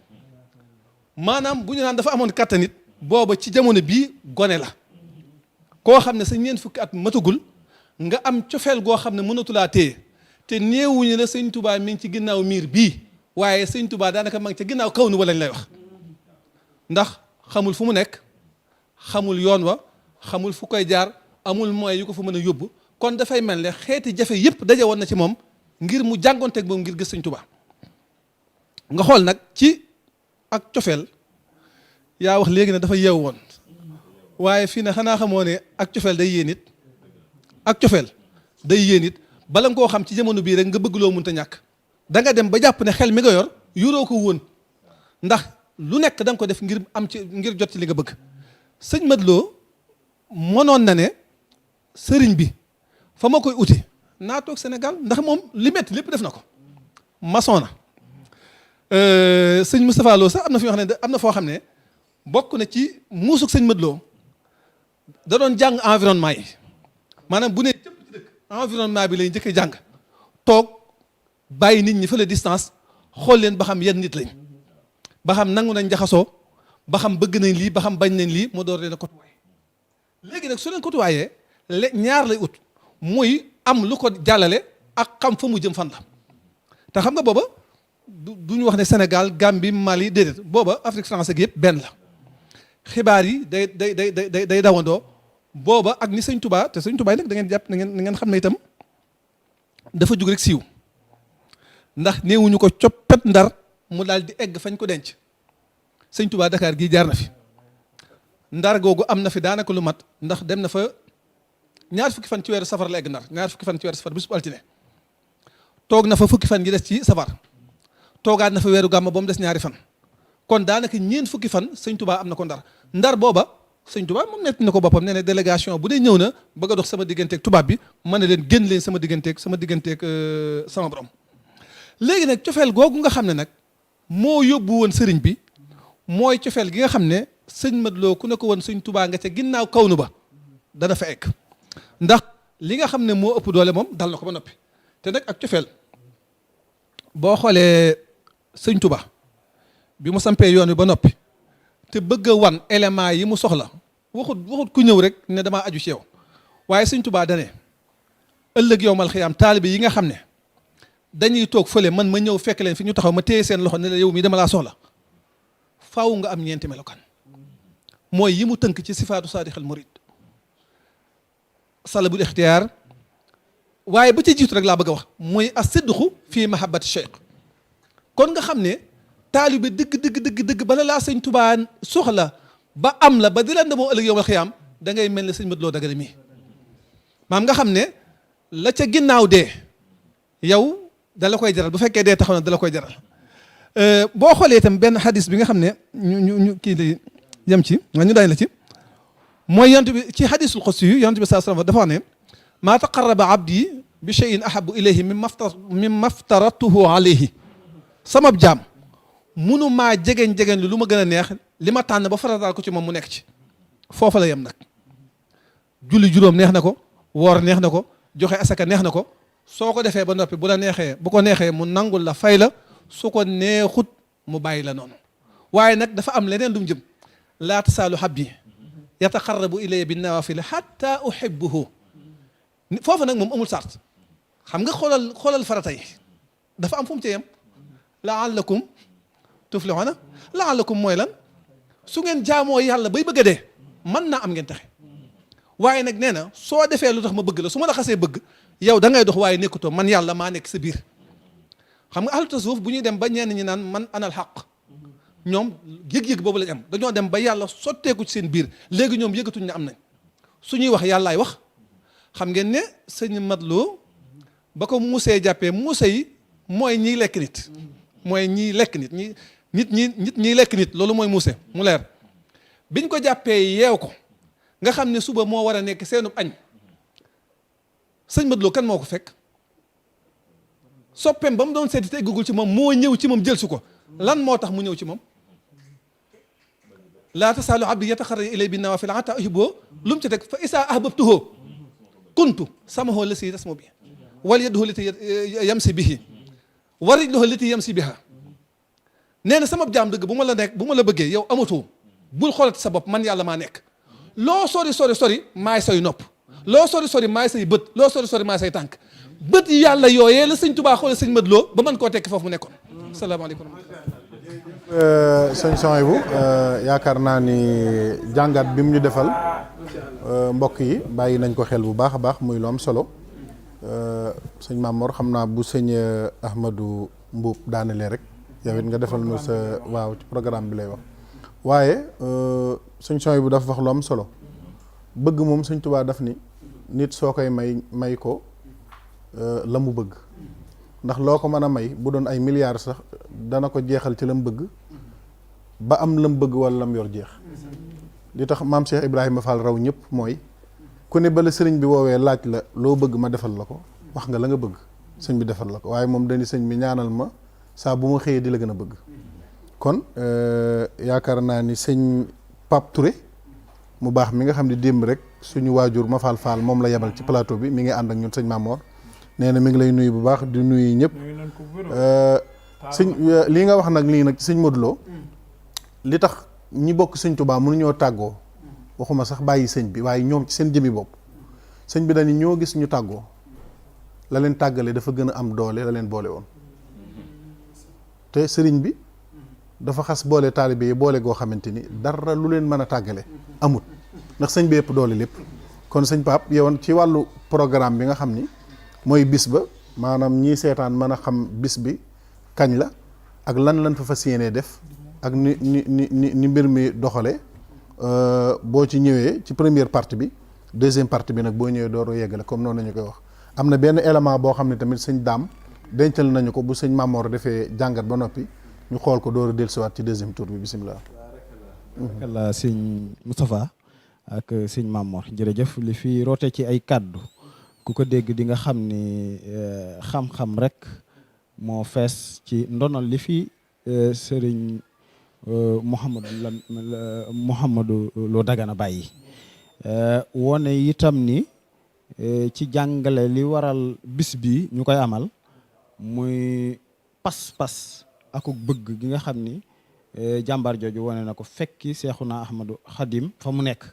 maanaam bu ñu naan dafa amoon kattan nit booba ci jamono bii gone la koo xam ne sa ñeent fukki at matagul nga am cofeel goo xam ne mënatulaa téye te néewuñu la sëñ Touba mi ngi ci ginnaaw miir bii waaye sëñ Touba daanaka ma ngi ca ginnaaw kaw nu ba lañ lay wax ndax xamul fu mu nekk xamul yoon wa xamul fu koy jaar amul moyen yu ko fa mën a yóbbu kon dafay mel ne xeeti jafe yëpp daje woon na ci moom ngir mu jàngoonteeg moom ngir gis sëñ Touba nga xool nag ci ak cofeel yaa wax léegi ne dafa yeewu woon waaye fii ne xanaa xamoo ne ak cofeel day yéen it ak cofeel day yéen it bala nga koo xam ci jamono bii rek nga bëgg loo mënta ñàkk da nga dem ba jàpp ne xel mi nga yor yoroo ko woon ndax lu nekk da nga ko def ngir am ci ngir jot ci li nga bëgg sëñ Mat Lo mënoon na ne sëriñ bi fa ma koy uti naa toog Sénégal ndax moom li metti lépp def na ko maçon na sëñ Moustapha Lo sax am na fi wax ne am na foo xam ne bokk na ci muusug sëñ Mat Lo da doon jàng environnement yi maanaam bu ne cëpp ci dëkk environnement bi lay njëkk a jàng toog bàyyi nit ñi fële distance xool leen ba xam yan nit lañ ba xam nangu nañ jaxasoo ba xam bëgg nañ lii ba xam bañ nañ lii moo door leen a kotuwaay léegi nag su leen kotuwaayee ñaar lay ut muy am lu ko jàllale ak xam fa mu jëm fan la te xam nga booba du ñu wax ne Sénégal Gambie Mali déedéet booba Afrique française gi yëpp benn la xibaar yi day dawandoo booba ak ni sëñ Touba te sëñ Touba nag da ngeen jàpp na ngeen xam ne itam dafa jug rek siiw ndax néewuñu ko coppet ndar mu daal di egg fañ ko denc sëñ Touba Dakar gii jaar na fi ndar googu am na fi daanaka lu mat ndax dem na fa ñaar fukki fan ci weeru safar la egg ndar ñaar fukki fan ci weeru safar bisub altine toog na fa fukki fan gi des ci safar toogaat na fa weeru gàmm ba mu des ñaari fan kon daanaka ñeent fukki fan sëñ Touba am na ko ndar booba sëñ Touba moom nett na ko boppam nee na délégation bu dee ñëw na bëgg a dox sama digganteeg tubaab bi mën na leen génn leen sama digganteeg sama borom léegi nag cofeel googu nga xam ne nag moo yóbbu woon sëriñ bi mooy cofeel gi nga xam ne sëñ Mat Lo ku ne ko woon sëñ Touba nga ca ginnaaw kawnu ba dana fa egg ndax li nga xam ne moo ëpp doole moom dal na ko ba noppi te nag ak cofeel boo xoolee sëñ Touba bi mu sampee yoon wi ba noppi te bëgg a wan élément yi mu soxla waxut ku ñëw rek ne damaa aju ci yow waaye sëñ Touba dane ëllëg yowmal xiyaam taalibe yi nga xam ne dañuy toog fële man ma ñëw fekk leen fi ñu taxaw ma téye seen loxo ne la yow mii dama laa soxla faaw nga am ñeenti melokaan mooy yi mu tënk ci sifaatu saadixal murid salabul ixtiyaar waaye ba ca jiitu rek laa bëgg a wax mooy as-sidqu fii mahabbati cheikh kon nga xam ne taalibe dëgg bala laa sëñ Tuubaa soxla ba am la ba di la ndamoo ëllëg yowmal xiyaam da ngay mel ne sëñ Modou Lo Dagana mii maam nga xam ne la ca ginnaaw dee yow dala koy jaral bu fekkee dee taxaw na dala koy jaral boo xoolee itam benn xadis bi nga xam ne ñu kii di yem ci nga ñu day la ci mooy yonent bi ci xadisul xudsi yu yonent bi saa sallam dafa wax ne maa taqarraba abdi bi cheyin ahabu ilayhi mimma aftaratuhu alayhi sama jaam munu maa jegeñ lu ma gën a neex li ma tànn ba farataal ko ci moom mu nekk ci foofa la yem nag julli juróom neex na ko woor neex na ko joxe asaka neex na ko soo ko defee ba noppi bu la neexee bu ko neexee mu nangul la fay la su ko neexut mu bàyyi la noonu waaye nag dafa am leneen lu mu jëm laa tasaalu habbi yataqarrabu ilayya bin nawafil hatta uhibbuhu foofu nag moom amul sart xam nga xoolal farata yi dafa am fu mu ci yem laallakum tuflihuna laallakum mooy lan su ngeen jaamoo yàlla bay bëgg a dee mën naa am ngeen taxe waaye nag nee na soo defee lu tax ma bëgg la su ma la xasee bëgg yow da ngay dox waaye nekkutoo man yàlla maa nekk sa biir xam nga ahlu tasawuf bu ñuy dem ba ñenn ñi naan man anal xaq ñoom yëg-yëg boobu lañ am dañoo dem ba yàlla sotteeku ci seen biir léegi ñoom yëgatuñ ne am nañ su ñuy wax yàllaay wax xam ngeen ne sëñ Madlo ba ko muusee jàppee muuse yi mooy ñiy lekk nit mooy ñiy lekk nit ñiy lekk nit loolu mooy muuse mu leer biñ ko jàppee yeew ko nga xam ne suba moo war a nekk seenub añ sëñ Madlo kan moo ko fekk soppeem ba mu doon seeti te eggagul ci moom moo ñëw ci moom jël si ko lan moo tax mu ñëw ci moom laa tasaalu abdi yataxarrabu ilayya bin nawaafil hattaa uhibbahu lu mu ci teg fa izaa ahbabtuhu kuntu samahu llazii yasma'u bihi wal yadahu llatii yamshi bihi wa rijluhu llatii yamshi bihaa nee na sama jaam dëgg bu ma la bëggee yow amatoo bul xoolati sa bopp man yàlla maa nekk loo sori maay say nopp loo sori maay say bët loo sori maay say tànk bët yàlla yooyee la sëñ Tuubaa xoole sëñ Modou Lo ba mën koo tekki foofu mu nekkoon salaamaaleykum sëñ Souhaïbou yaakaar naa ni jàngat bi mu ñu defal mbokk yi bàyyi nañ ko xel bu baax a baax muy lu am solo sëñ Mamor xam naa bu sëñ Ahmadou Mbuub daanelee rek yow it nga defal nu sa waaw ci programme bi lay wax waaye sëñ Souhaïbou dafa wax lu am solo bëgg moom sëñ Tuubaa daf ni nit soo koy may ko la mu bëgg ndax loo ko mën a may bu doon ay milliards sax dana ko jeexal ci la mu bëgg ba am la mu bëgg wala la mu yor jeex li tax maam Cheikh Ibrahima Fall raw ñëpp mooy ku ne bala sëriñ bi woowee laaj la loo bëgg ma defal la ko wax nga la nga bëgg sëñ bi defal la ko waaye moom dañu sëñ bi ñaanal ma saa bu ma xëyee di la gën a bëgg kon yaakaar naa ni sëñ Pape Touré mu baax mi nga xam ne démb rek suñu waajur ma Fall moom la yebal ci plateau bi mi ngi ànd ak ñun sëñ Mamor nee na mi ngi lay nuyu bu baax di nuyu ñëpp sëñ lii nga wax nag lii nag ci sëñ Modou Lo li tax ñi bokk sëñ Tuubaa mënuñoo tàggoo waxuma sax bàyyi sëñ bi waaye ñoom ci seen jëmi bopp sëñ bi dañu ñoo gis ñu tàggoo la leen tàggale dafa gën a am doole la leen boole woon te sëriñ bi dafa xas boole taalibe yi boole goo xamante ni dara lu leen mën a tàggale amut ndax sëñ bi yëpp doole lépp kon sëñ Pape yow ci wàllu programme bi nga xam ni mooy bis ba maanaam ñii seetaan mën a xam bis bi kañ la ak lan fa fas yéenee def ak ni mbir mi doxale boo ci ñëwee ci première partie bi deuxième partie bi nag boo ñëwee door a yeggale comme noonu nañu koy wax am na benn élément boo xam ne tamit sëñ daam dencal nañu ko bu sëñ Mamor defee jàngat ba noppi ñu xool ko door a dellusiwaat ci deuxième tour bi bisimilah. barakallah sëñ Moustapha ak sëñ Mamor jërëjëf li fi roote ci ay kàddu ku ko dégg di nga xam ni xam-xam rek moo fees ci ndonal li fi sëriñ Mouhamadou Lo Dagana bàyyi wone itam ni ci jàngale li waral bis bi ñu koy amal muy pas-pas ak bëgg gi nga xam ni jàmbaar jooju wone na ko fekki Seexuna Ahmadou Khadim fa mu nekk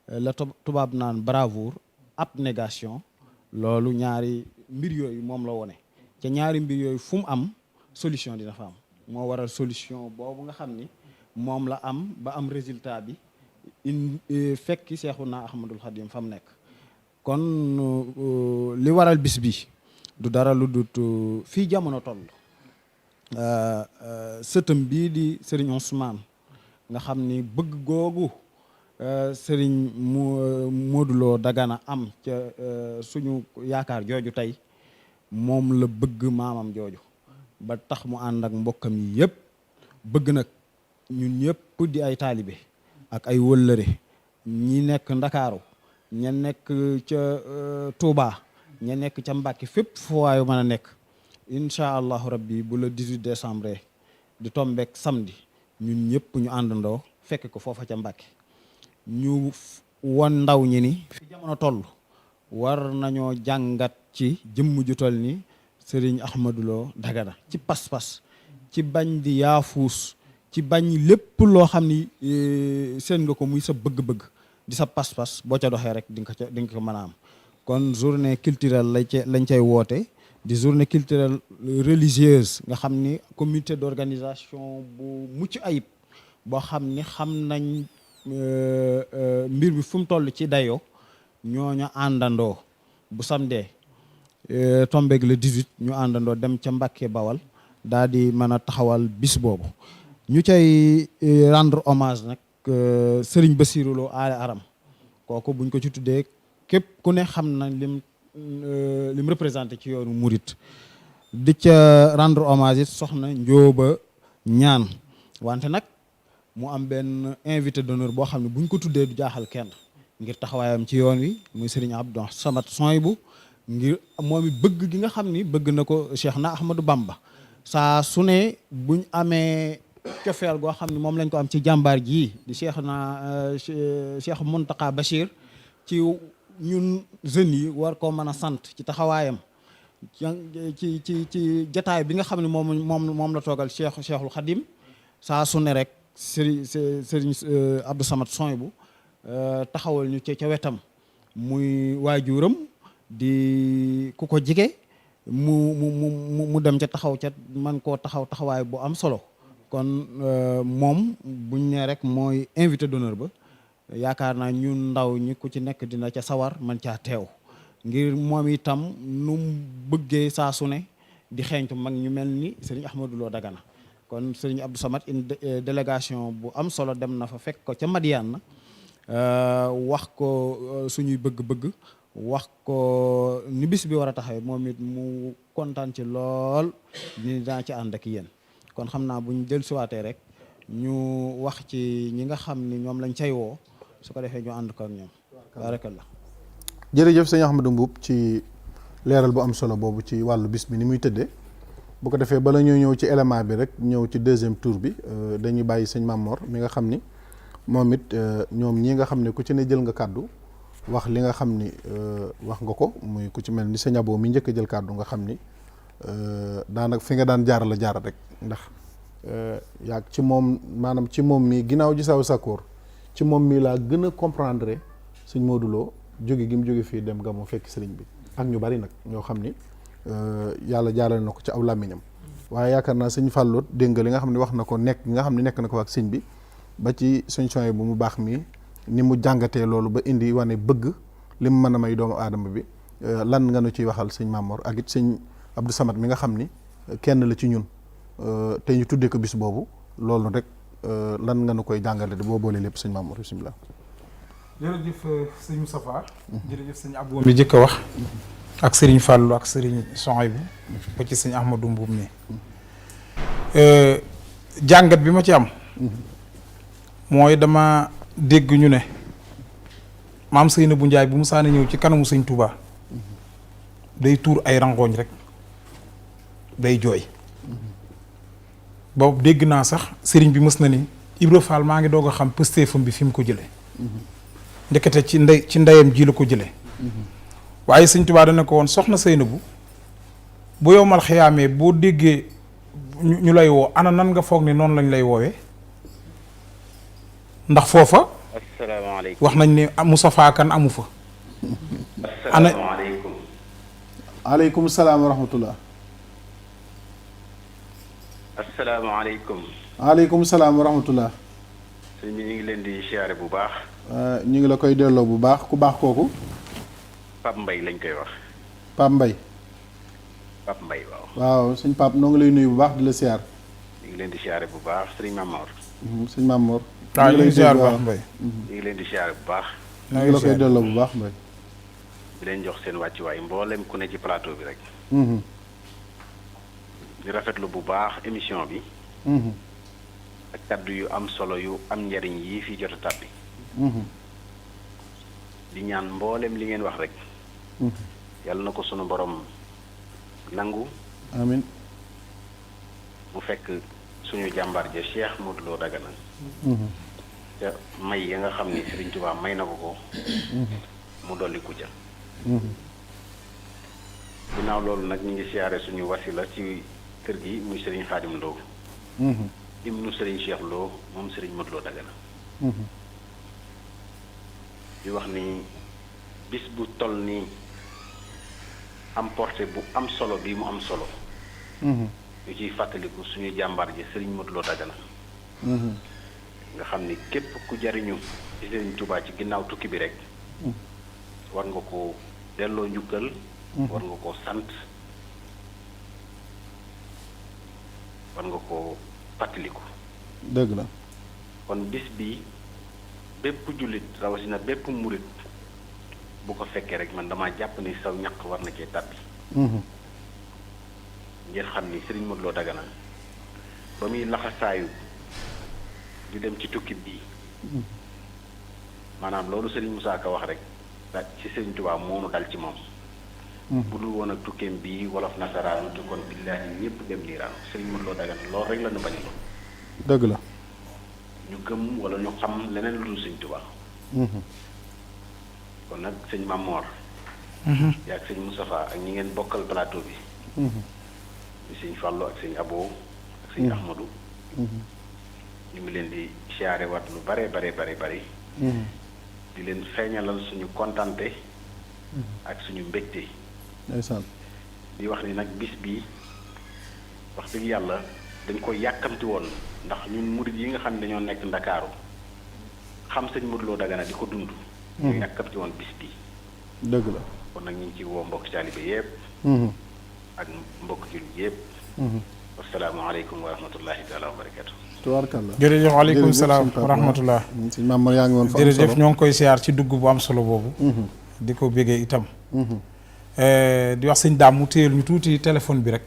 la tubaab naan bravoure abnégation loolu ñaari mbir yooyu moom la wone ca ñaari mbir yooyu fu mu am solution dina fa am moo waral solution boobu nga xam ni moom la am ba am résultat bi fekki Seexuna Ahmadul Xadim fa mu nekk. kon li waral bis bi du dara lu dut fii jamono toll sëtëm bii di Serigne Ousmane nga xam ni bëgg googu Serigne Modou Lo Dagana am ca suñu yaakaar jooju tey moom la bëgg maamam jooju ba tax mu ànd ak mbokkam yi yëpp bëgg nag ñun ñëpp di ay taalibe ak ay wëllëre ñi nekk Ndakaaru ña nekk ca Touba ña nekk ca Mbàkke fépp fu waayu mën a nekk incha allahu rabbi bu le 18 décembre di tombeek samedi ñun ñëpp ñu àndandoo fekk ko foofa ca Mbàkke ñu won ndaw ñi ni fi jamono toll war nañoo jàngat ci jëmm ju toll ni Serigne Ahmadou Lo Dagana ci pas-pas ci bañ di yaafuus ci bañ lépp loo xam ni seen nga ko muy sa bëgg-bëgg di sa pas-pas boo ca doxee rek di nga ko mën a am kon journée culturelle lañ cay woote di journée culturelle religieuse nga xam ni comité d'organisation bu mucc ayib boo xam ni xam nañ mbir mi fu mu toll ci dayoo ñooñu àndandoo bu samedi tombeeg le 18 ñu àndandoo dem ca Mbàkke Bawal daal di mën a taxawal bis boobu ñu cay rendre hommage nag Serigne Bassirou Lo aale aram kooku buñ ko ci tuddee képp ku ne xam na lim représenté ci yoonu murit di ca rendre hommage it soxna Njóoba Ñaan wante nag mu am benn invité d'honneur boo xam ne buñ ko tuddee du jaaxal kenn ngir taxawaayam ci yoon wi muy Serigne Abdou Samad Souhaïbou ngir moom it bëgg gi nga xam ni bëgg na ko Cheikh na Ahmadou Bamba saa su ne buñ amee cofeel goo xam ne moom lañ ko am ci jàmbaar jii di Cheikh Mountakha Bachir ci ñun jeunes yi war koo mën a sant ci taxawaayam ci jataay bi nga xam ne moom la toogal Cheikhul Khadim saa su ne rek Serigne Abdou Samad Souhaïbou taxawal ñu ca wetam muy waajuram di ku ko jige mu dem ca taxaw ca man koo taxawaay bu am solo kon moom buñ ne rek mooy invité d'honneur ba yaakaar naa ñun ndaw ñi ku ci nekk dina ca sawar man caa teew ngir moom itam nu mu bëggee saa su ne di xeeñtu mag ñu mel ni Serigne Ahmadou Lo Dagana kon Serigne Abdou Samad une délégation bu am solo dem na fa fekk ko ca Madiane wax ko suñuy bëgg-bëgg wax ko ni bis bi war a taxawee moom it mu kontaan ci lool ni daa ci ànd ak yéen kon xam naa buñ dellusiwaatee rek ñu wax ci ñi nga xam ni ñoom lañ cay woo su ko defee ñu ànd ko ak ñoom barakallah jërëjëf sëñ Ahmadou Mboup ci leeral bu am solo boobu ci wàllu bis bi ni muy tëddee bu ko defee bala ñoo ñëw ci élément bi rek ñëw ci deuxième tour bi dañuy bàyyi sëñ Mamor mi nga xam ni moom it ñoom ñi nga xam ne ku ci ne jël nga kàddu wax li nga xam ni wax nga ko muy ku ci mel ni sëñ Abo mi njëkk a jël kàddu nga xam ni daanaka fi nga daan jaar la jaar rek ndax yaag ci moom maanaam ci moom mi ginnaaw ji saw sakkoor ci moom mi laa gën a comprendre sëñ Modou Lo jóge gi mu jóge fii dem nga mu fekk sëriñ bi ak ñu bari nag ñoo xam ni yàlla jaarale na ko ci aw làmmiñam waaye yaakaar naa sëñ Fallou dégg nga li nga xam ne wax na ko nekk nga xam ne nekk na ko ak sëñ bi ba ci sëñ Souhaïbou bu mu baax mi ni mu jàngatee loolu ba indi wane bëgg li mu mën a may doomu aadama bi lan nga nu ciy waxal sëñ Mamor ak it sëñ Abdou Samad mi nga xam ni kenn la ci ñun te ñu tuddee ko bis boobu loolu rek lan nga nu koy jàngale boo boolee lépp sëñ Mamor bismillah. jërëjëf sëñ Moustapha jërëjëf sëñ Abou mi jëkk a wax ak sëriñ Fallou ak sëriñ Souhaïbou ba ci sëñ Ahmadou Mboup mi jàngat bi ma ci am mooy dama dégg ñu ne maam Seynabou Ndiaye bu mu saana ñëw ci kanamu sëñ Touba day tuur ay rangooñ rek day jooy boobu dégg naa sax sëriñ bi mës na ni Ibra Fall maa ngi doog a xam pëstéefam bi fi mu ko jëlee ndekete ci ndeyam ji la ko jëlee waaye sëñ Touba dana ko woon soxna Seynabou bu yow mal xiyaamee boo déggee ñu lay woo ana nan nga foog ni noonu lañ lay woowee ndax foofa asalaamaaleykum wax nañ ne Moustapha Kane amu fa asalaamaaleykum aleykum salaam wa rahmatullah asalaamaaleykum aleykum salaam wa rahmatullah sëñ bi ñu ngi leen di siyaare bu baax. ñu ngi la koy delloo bu baax ku baax kooku. Pape Mbaye lañ koy wax. Pape Mbaye. Pape Mbaye waaw. waaw sëñ Pape noo ngi lay nuyu bu baax di la siyaar. ñu ngi leen di siyaare bu baax sëriñ Mamor. sëñ Mamor. waaw ñu ngi siyaar bu baax Mbaye. ñu ngi leen di siyaare bu baax. ñu ngi la koy delloo bu baax Mbaye. di leen jox seen wàccuwaay mboolem ku ne ci plateau bi rek. di rafetlu bu baax émission bi. ak kaddu yu am solo yu am njariñ yii fi jot a tàbbi. di ñaan mboolem li ngeen wax rek. yàlla na ko sunu borom nangu. amiin. mu fekk suñu jàmbaar ja Cheikh Modou Lo Dagana. te may ya nga xam ni Serigne Touba may na ko ko. mu dolli ku ja. ginnaaw loolu nag ñu ngi siyaare suñu wasila ci kër gi muy Serigne Khadim Lo. ibnu Serigne Cheikh Lo moom Serigne Modou Lo Dagana. di wax ni bis bu toll nii am porté bu am solo bii mu am solo. ñu ciy fàttaliku suñu jàmbaar ji Serigne Modou Lo Dagana. nga xam ni képp ku jariñu ci Serigne Touba ci ginnaaw tukki bi rek. war nga ko delloo njukkal. war nga ko sant. war nga ko fàttaliku. dëgg la. kon bis bi bépp jullit rawatina bépp murit bu ko fekkee rek man damaa jàpp ni saw ñaq war na cee tàbbi. ngir xam ni Serigne Modou Lo Dagana ba muy laxasaayu di dem ci tukki bii maanaam loolu Serigne Moussa Ka wax rek da ci Serigne Touba moonu dal ci moom. bu dul woon ak tukkeem bii wolof nasaraanu te kon billaahi ñëpp dem liiraan Serigne Modou Lo Dagana loolu rek la ñu bañ loolu. dëgg la. ñu gëm wala ñu xam leneen lu dul Serigne Touba. kon nag sëñ Mamor. yaa ak sëñ Moustapha ak ñi ngeen bokkal plateau bi. di sëñ Fallou ak sëñ Abo ak sëñ Ahmadou. ñu ngi leen di siyaare wat lu bare bari. di leen feeñalal suñu kontante. ak suñu mbégte. ndeysaan. di wax ni nag bis bii wax dëgg yàlla dañ ko yàkkamti woon ndax ñun murid yi nga xam ne dañoo nekk Ndakaaru xam sëñ Modou Lo Dagana di ko dund. ñu yàkkamti woon bis bii. dëgg la. kon nag ñu ngi ci woo mbokk taalibe yépp ak mbokk jullit yépp. asalaamaaleykum wa rahmatullahi taala wa barakatu. tubaarkalla. jërëjëf waaleykum salaam wa rahmatullah. sëñ Mamor yaa ngi woon fa am solo. jërëjëf ñoo ngi koy siyaar ci dugg bu am solo boobu. di ko bégee itam. di wax sëñ daam mu téyel ñu tuuti téléphone bi rek.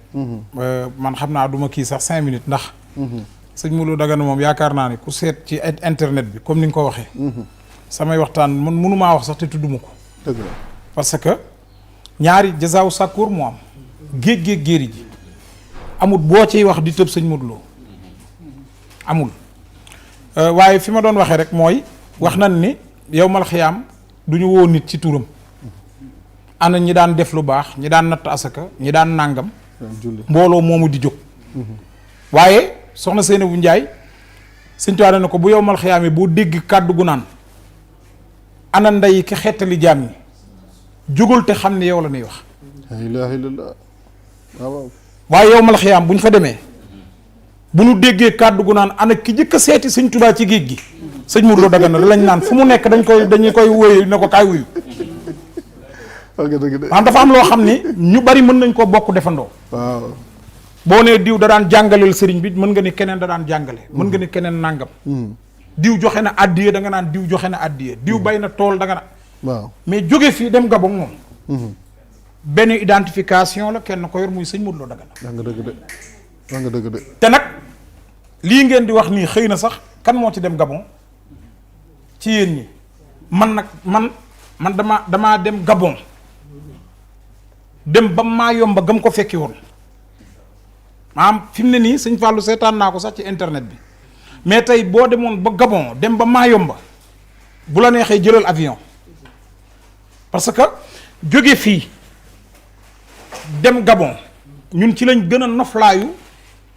man xam naa duma kii sax 5 minutes ndax. sëñ Modou Lo Dagana moom yaakaar naa ne ku seet ci internet bi comme ni nga ko waxee. samay waxtaan man mënumaa wax sax te tudduma ko. dëgg la. parce que ñaari jasaaw sàkkoor moo am. géej géeri ji. amul boo ciy wax di tëb sëñ Modou Lo amul. waaye fi ma doon waxee rek mooy wax nañ ni yow mal xiyaam du ñu woo nit ci turam. ana ñi daan def lu baax ñi daan natt asaka ñi daan nàngam. mbooloo moomu di jóg. waaye soxna Seynabou Ndiaye sëñ Tuubaa na ko bu yow mal xiyaamee boo dégg kàddu gu naan ana ndey ki xettali jaam ñi jógal te xam ne yow la ñuy wax. la ilaaha illallaah. waaw. waaye yow mal xiyaam bu ñu fa demee bu ñu déggee kàddu gu naan ana ki jëkk a seeti sëñ Tuubaa ci géej gi sëñ Modou Lo Dagana lañ naan fu mu nekk dañuy koy wóoyu ne ko kaay wuyu. maanaam dafa am loo xam ni ñu bari mën nañ koo bokk defandoo. waaw. boo nee diw da daan jàngaleel sëriñ bi mën nga ni keneen da daan jàngale. mën nga ni keneen nàngam. diw joxe na addiye da nga naan diw joxe na addiye diw bay na tool da nga naan. waaw mais jóge fii dem Gabon moom. benn identification la kenn ko yor muy sëñ Modou Lo Dagana. wax nga dëgg de wax nga dëgg de. te nag lii ngeen di wax nii xëy na sax kan moo ci dem Gabon ci yéen ñi man nag man damaa dem Gabon dem ba maa yomba gam ko fekki woon maanaam fi mu ne nii sëñ Fallou seetaan naa ko sax ci internet bi mais tey boo demoon ba Gabon dem ba maa yomba bu la neexee jëlal avion parce que jóge fii dem Gabon ñun ci lañ gën a noflaayu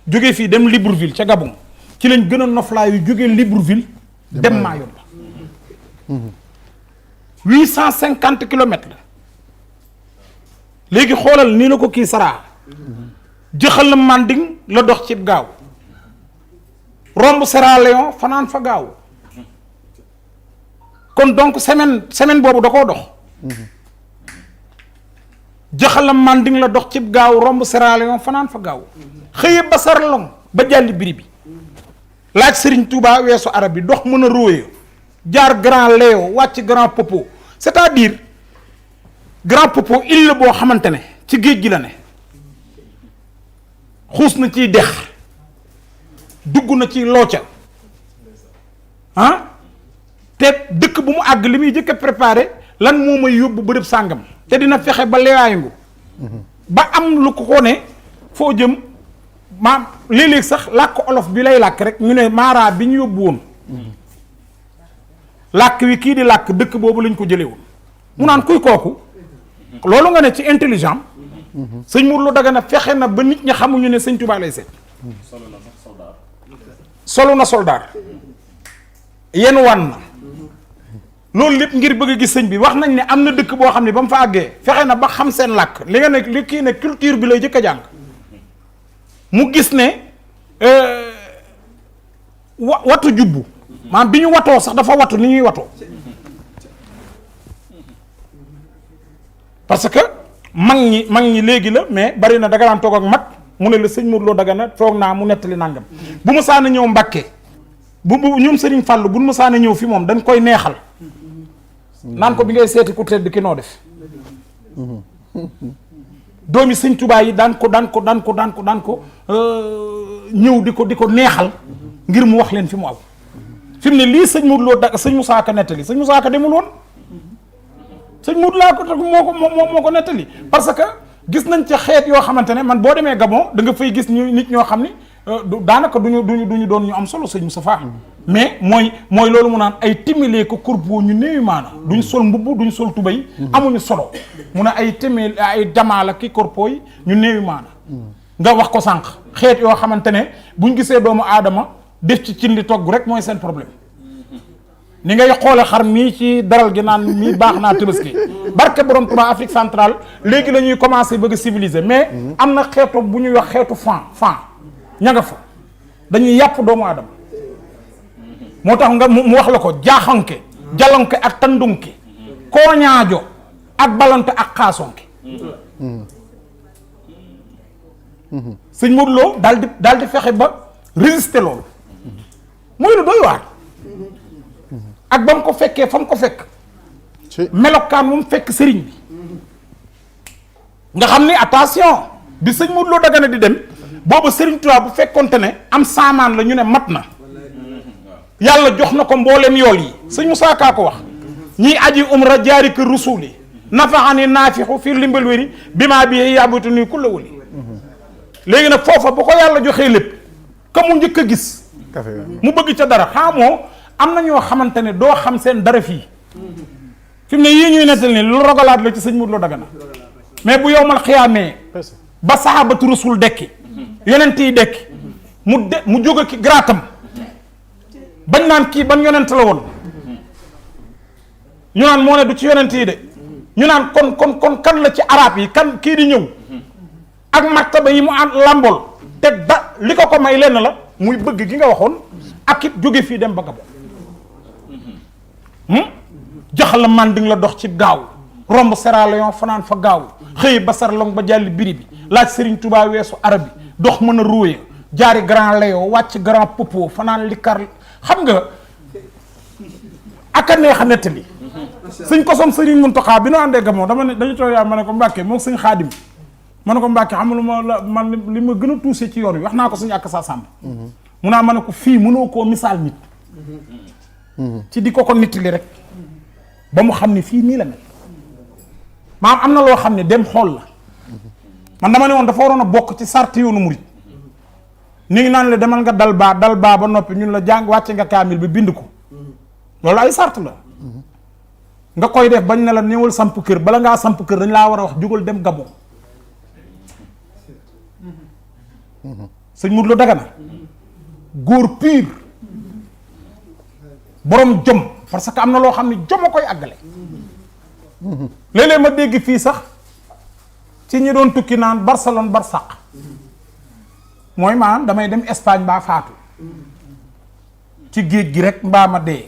jóge fii dem Libreville ca Gabon ci lañ gën a noflaayu jóge Libreville dem Mayomba 850 kilomètres la léegi xoolal nii la ko kii saraa jëxal la Manding la dox cib gaaw romb Sierra Leone fanaan fa gaaw kon donc semaine boobu da koo dox jaxala manding la dox cib gaaw romb Sierra Leone fanaan fa gaaw xëye ba sarlong ba jàlli biri bi laaj Serigne Touba weesu arab bi dox mën a róoye jaar Grand Léo wàcc Grand Popo c'est-à-dire Grand Popo île la boo xamante ne ci géej gi la ne xuus na ciy dex dugg na ci looca te dëkk bu mu àgg li muy jëkk a préparé lan moo may yóbbu bërëb sàngam te dina fexe ba leewaayangu ba am lu ko ne foo jëm maam léeg-léeg sax làkk olof bi lay làkk rek ñu ne maaraa bi ñu yóbbu woon làkk wi kii di làkk dëkk boobu lañ ko jëlee woon mu naan kuy kooku loolu nga ne ci intelligent sëñ Mourou Lo Dagana fexe na ba nit ñi xamuñu ne sëñ Touba lay seet solo na soldaar yenn wan na loolu lépp ngir bëgg a gis sëñ bi wax nañ ne am na dëkk boo xam ne ba mu fa àggee fexe na ba xam seen làkk li nga ne li kii ne culture bi lay jëkk a jàng mu gis ne watu jubbu maanaam bi ñu watoo sax dafa watu ni ñuy watoo parce que mag ñi léegi la mais bari na da nga daan toog ak mag mu ne la sëñ Mourou Lo Dagana foog naa mu nettali nangam bu mu saana ñëw Mbàkke bu ñoom Serigne Fallou bu mu saana ñëw fi moom dañ koy neexal naan ko bi ngay seeti ku tedd ki noo def doomi sëñ Touba yi daan ko ñëw di ko neexal ngir mu wax leen fi mu aw fi mu ne lii sëñ Mourou Lo Dagana sëñ Moussa Ka nettali sëñ Moussa Ka demul woon sëñ Mourou laa ko teg moo ko nettali parce que gis nañ ca xeet yoo xamante ne man boo demee Gabon da nga fay gis nit ñoo xam ni daanaka duñu doon ñu am solo sëñ Moustapha mais mooy loolu mu naan ay timilee ko kurbo ñu néewi maana duñ sol mbubb duñ sol tubay amuñu solo mu ne ay timil ay jamaala ki korpo yi ñu néewi maana nga wax ko sànq xeet yoo xamante ne buñ gisee doomu aadama def ci cin li togg rek mooy seen problème ni ngay xoole xar mii ci daral gi naan mii baax naa Tabaski barke borom Tuubaa Afrique centrale léegi la ñuy commencé bëgg a civiliser mais am na xeetu bu ñuy wax xeetu fan ña nga fa dañuy yàpp doomu aadama moo tax nga mu wax la ko jaaxanke jalonke ak tandunke kooñaajo ak balante ak xaasonke sëñ Mourou Lo daal di fexe ba résister loolu muy lu doy waar ak ba mu ko fekkee fa mu ko fekk melokaan mu fekk sëriñ bi nga xam ni attention bi sëñ Mourou Lo Dagana di dem booba sëriñ Tuubaa bu fekkonte ne am saamaan la ñu ne mat na yàlla jox na ko mbooleem yool yi sëñ Moussa Ka ko wax ñiy aji umra jaari kër rusuli nafaxani naafixu fii limbal wéri bi maa bi yàbbutu nii ku la wuli léegi nag foofa bu ko yàlla joxee lépp ka mu njëkk a gis mu bëgg ca dara xamoo am na ñoo xamante ne doo xam seen dara fii fi mu ne yii ñuy nettal ni lu rogalaat la ci sëñ Mourou Lo Dagana mais bu yowmal xiyaamee ba sahabatu rasul dekki yonent yi dekki mu jóge ki graatam bañ naan kii ban yonent la woon ñu naan moo ne du ci yonent yi de ñu naan kon kan la ci arab yi kan kii di ñëw ak martaba yi mu làmbool te li ko may lenn la muy bëgg gi nga waxoon ak it jóge fii dem ba Gabon jaxala manding la dox ci gaaw romb Sierra Leone fanaan fa gaaw xëy ba sarlong ba jàlli biri bi laaj Serigne Touba weesu arab bi dox mën a róoye jaari Grand Léo wàcc Grand Popo fanaan likar xam nga ak a neex a nettali sëñ kosom Serigne Mountakha bi nu àndee Gabon dañu toog yaa ma ne ko Mbàkke moom sëñ Xaadim ma ne ko Mbàkke xam lu ma la man li ma gën a tuuse ci yoon wi wax naa ko suñu ak sa sàmb mun naa ma ne ko fii mënoo koo misaal nit ci di ko nittali rek ba mu xam ni fii nii la mel maam am na loo xam ne dem xool la man dama ne woon dafa waroon a bokk ci sarti yoonu murit ni ngi naan la demal nga dal baa ba noppi ñun la jàng wàcce nga kaamil bi bind ko loolu ay sart la nga koy def bañ ne la néewal samp kër bala ngaa samp kër dañ laa war a wax jugal dem Gabon sëñ Mourou Lo Dagana góor pur borom jom parce que am na loo xam ne jom a koy àggale léeg-léeg ma dégg fii sax ci ñi doon tukki naan Barcelone Barsaq mooy maanaam damay dem Espagne mbaa faatu ci géej gi rek mbaa ma dee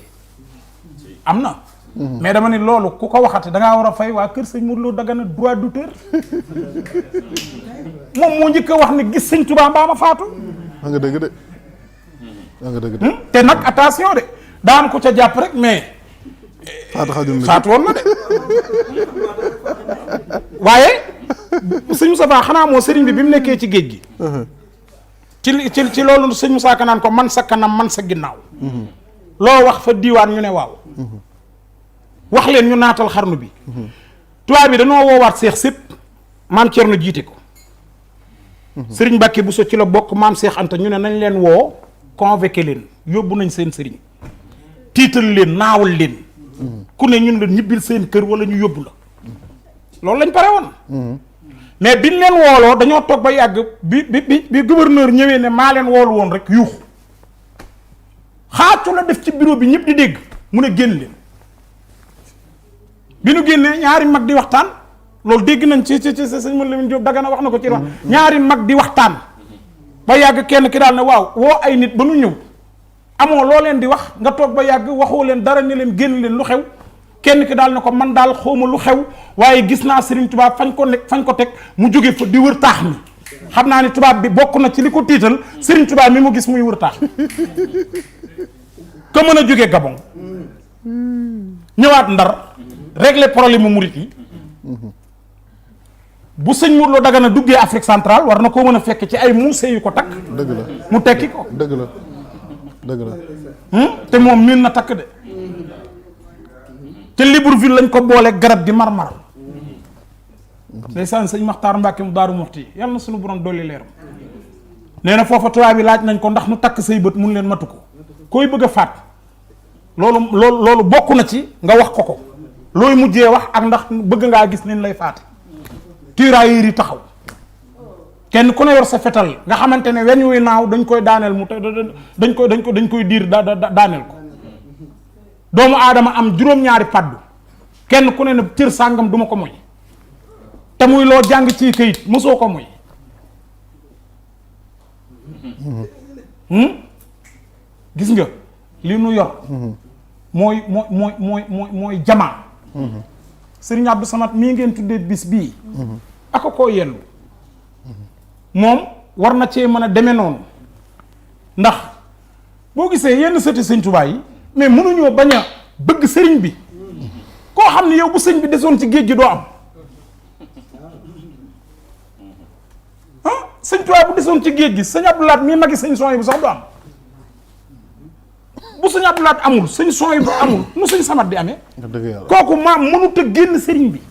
am na mais dama ne loolu ku ko waxati da ngaa war a fay waa kër sëñ Modou Lo Dagana droit d'auteur moom moo njëkk a wax ne gis sëñ Touba mbaa ma faatu. wax nga dëgg de wax nga dëgg de. te nag attention de daa am ko ca jàpp rek mais. faatu woon na de waaye sëñ Moussa Ba xanaa moo sëriñ bi mu nekkee ci géej gi. ci loolu sëñ Moussa Ka naan ko man sa kanam man sa ginnaaw. loo wax fa diiwaan ñu ne waaw. wax leen ñu naatal xarnu bi. tubaab bi dañoo woowaat seex sépp maam Thierno jiite ko. sëriñ Mbàkke Bousso ci la bokk maam Seex Anta ñu ne nañ leen woo convoqué leen yóbbu nañ seen sëriñ tiital leen naawal leen. ku ne ñun la ñibbil seen kër wala ñu yóbbu la. loolu lañ pare woon. mais biñ leen wooloo dañoo toog ba yàgg bi gouverneur ñëwee ne maa leen woolu woon rek yuuxu xaacu la def ci bureau bi ñëpp di dégg mu ne génn leen. bi nu génnee ñaari mag di waxtaan loolu dégg nañ ci sëñ Mouhamed Lamine Diop Dagana wax na ko ci wax ñaari mag di waxtaan ba yàgg kenn ki daal ne waaw woo ay nit ba nu ñëw amoo loo leen di wax nga toog ba yàgg waxoo leen dara ne leen génn leen lu xew kenn ki daal ne ko man daal xawma lu xew waaye gis naa Serigne Touba fañ ko teg mu jóge fa di wër taax mi xam naa ni tubaab bi bokk na ci li ko tiital Serigne Touba mi mu gis muy wër taax ka mën a jóge Gabon ñëwaat Ndar régler problème mu murit yi bu sëñ Modou Lo Dagana duggee Afrique centrale war na koo mën a fekk ci ay musée yu ko takk. dëgg la mu tekki ko. dëgg la dëgg la. te moom miin na takk de te Libreville lañ ko boole garab gi marmaral. ndeysaan sëñ Maxtaar Mbàkke mu Daaru Muxti yàlla na suñu borom dolli leeram nee na foofa tubaab bi laaj nañ ko ndax nu takk say bët mun leen matu ko koy bëgg a faat loolu bokk na ci nga wax ko looy mujjee wax ak ndax bëgg ngaa gis leen lay faate tirailleurs yi taxaw kenn ku ne yor sa fetal nga xamante ne weñ wuy naaw dañ koy daaneel mu dañ koy diir daaneel ko doomu aadama am juróom-ñaari paddu kenn ku ne ne cër sàngam duma ko moy te muy loo jàng ci këyit mosoo ko moy gis nga li nu yor mooy jamaa sëriñ Abdou Samad mii ngeen tuddee bis bii aka koo yellu moom war na cee mën a demee noonu ndax boo gisee yenn sëti sëñ Tuubaa yi mais mënuñoo bañ a bëgg sëriñ bi koo xam ne yow bu sëñ bi desoon ci géej gi doo am sëñ Tuubaa bu desoon ci géej gi sëñ Abdou Lahat mii magi sëñ son yi bu sax doo am bu sëñ Abdou Lahat amul sëñ son yi bu amul nu sëñ Samad di amee kooku maam mënut a génn sëriñ bi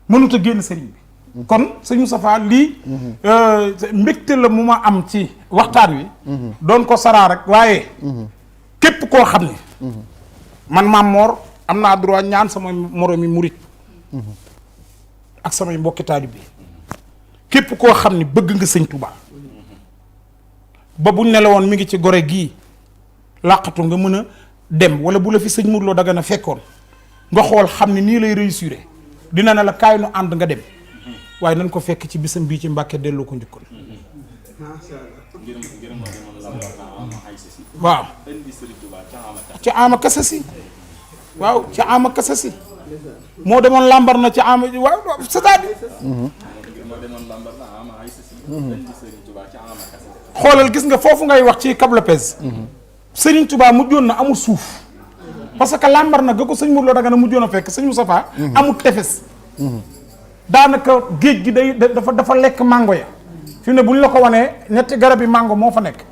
mënut a génn sëriñ bi kon sëñ Moustapha lii mbégte la mu ma am ci waxtaan wi doon ko saraa rek waaye képp koo xam ne man Maam Mor am naa droit ñaan samay moroomi murit ak samay mbokki taalibe bi képp koo xam ne bëgg nga sëñ Touba ba buñ ne la woon mi ngi ci gore gii làqatu nga mën a dem wala bu la fi sëñ Modou Lo Dagana fekkoon nga xool xam ne nii lay réussir dina ne la kaay nu ànd nga dem waaye nañ ko fekk ci bisam bii ci Mbàkke delloo ko njukkal waaw ci ama kasasi waaw ci ama kasasi moo demoon lambar na ci ama waaw c'est-à-dire xoolal gis nga foofu ngay wax ci Cap Lopez Sëriñ Tuubaa mujjoon na amul suuf parce que lambar na ga ko sëñ Modou Lo Dagana mujjoon a fekk sëñ Moustapha amul tefes daanaka géej gi dafa lekk mango ya fi ne bu ñu la ko wanee ñetti garab yi mango moo fa nekk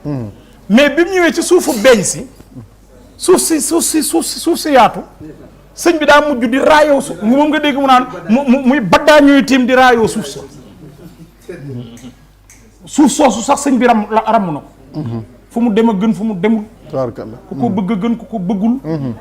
mais bi mu ñëwee ci suufu beeñ si suuf si yaatu sëñ bi daa mujj di raayoo suuf moom nga dégg mu naan muy baddaa ñuy tiim di raayoo suuf sa suuf soosu sax sëñ bi ramm na ko fu mu dem a gën fu mu demul ku ko bëgg a gën ku ko bëggul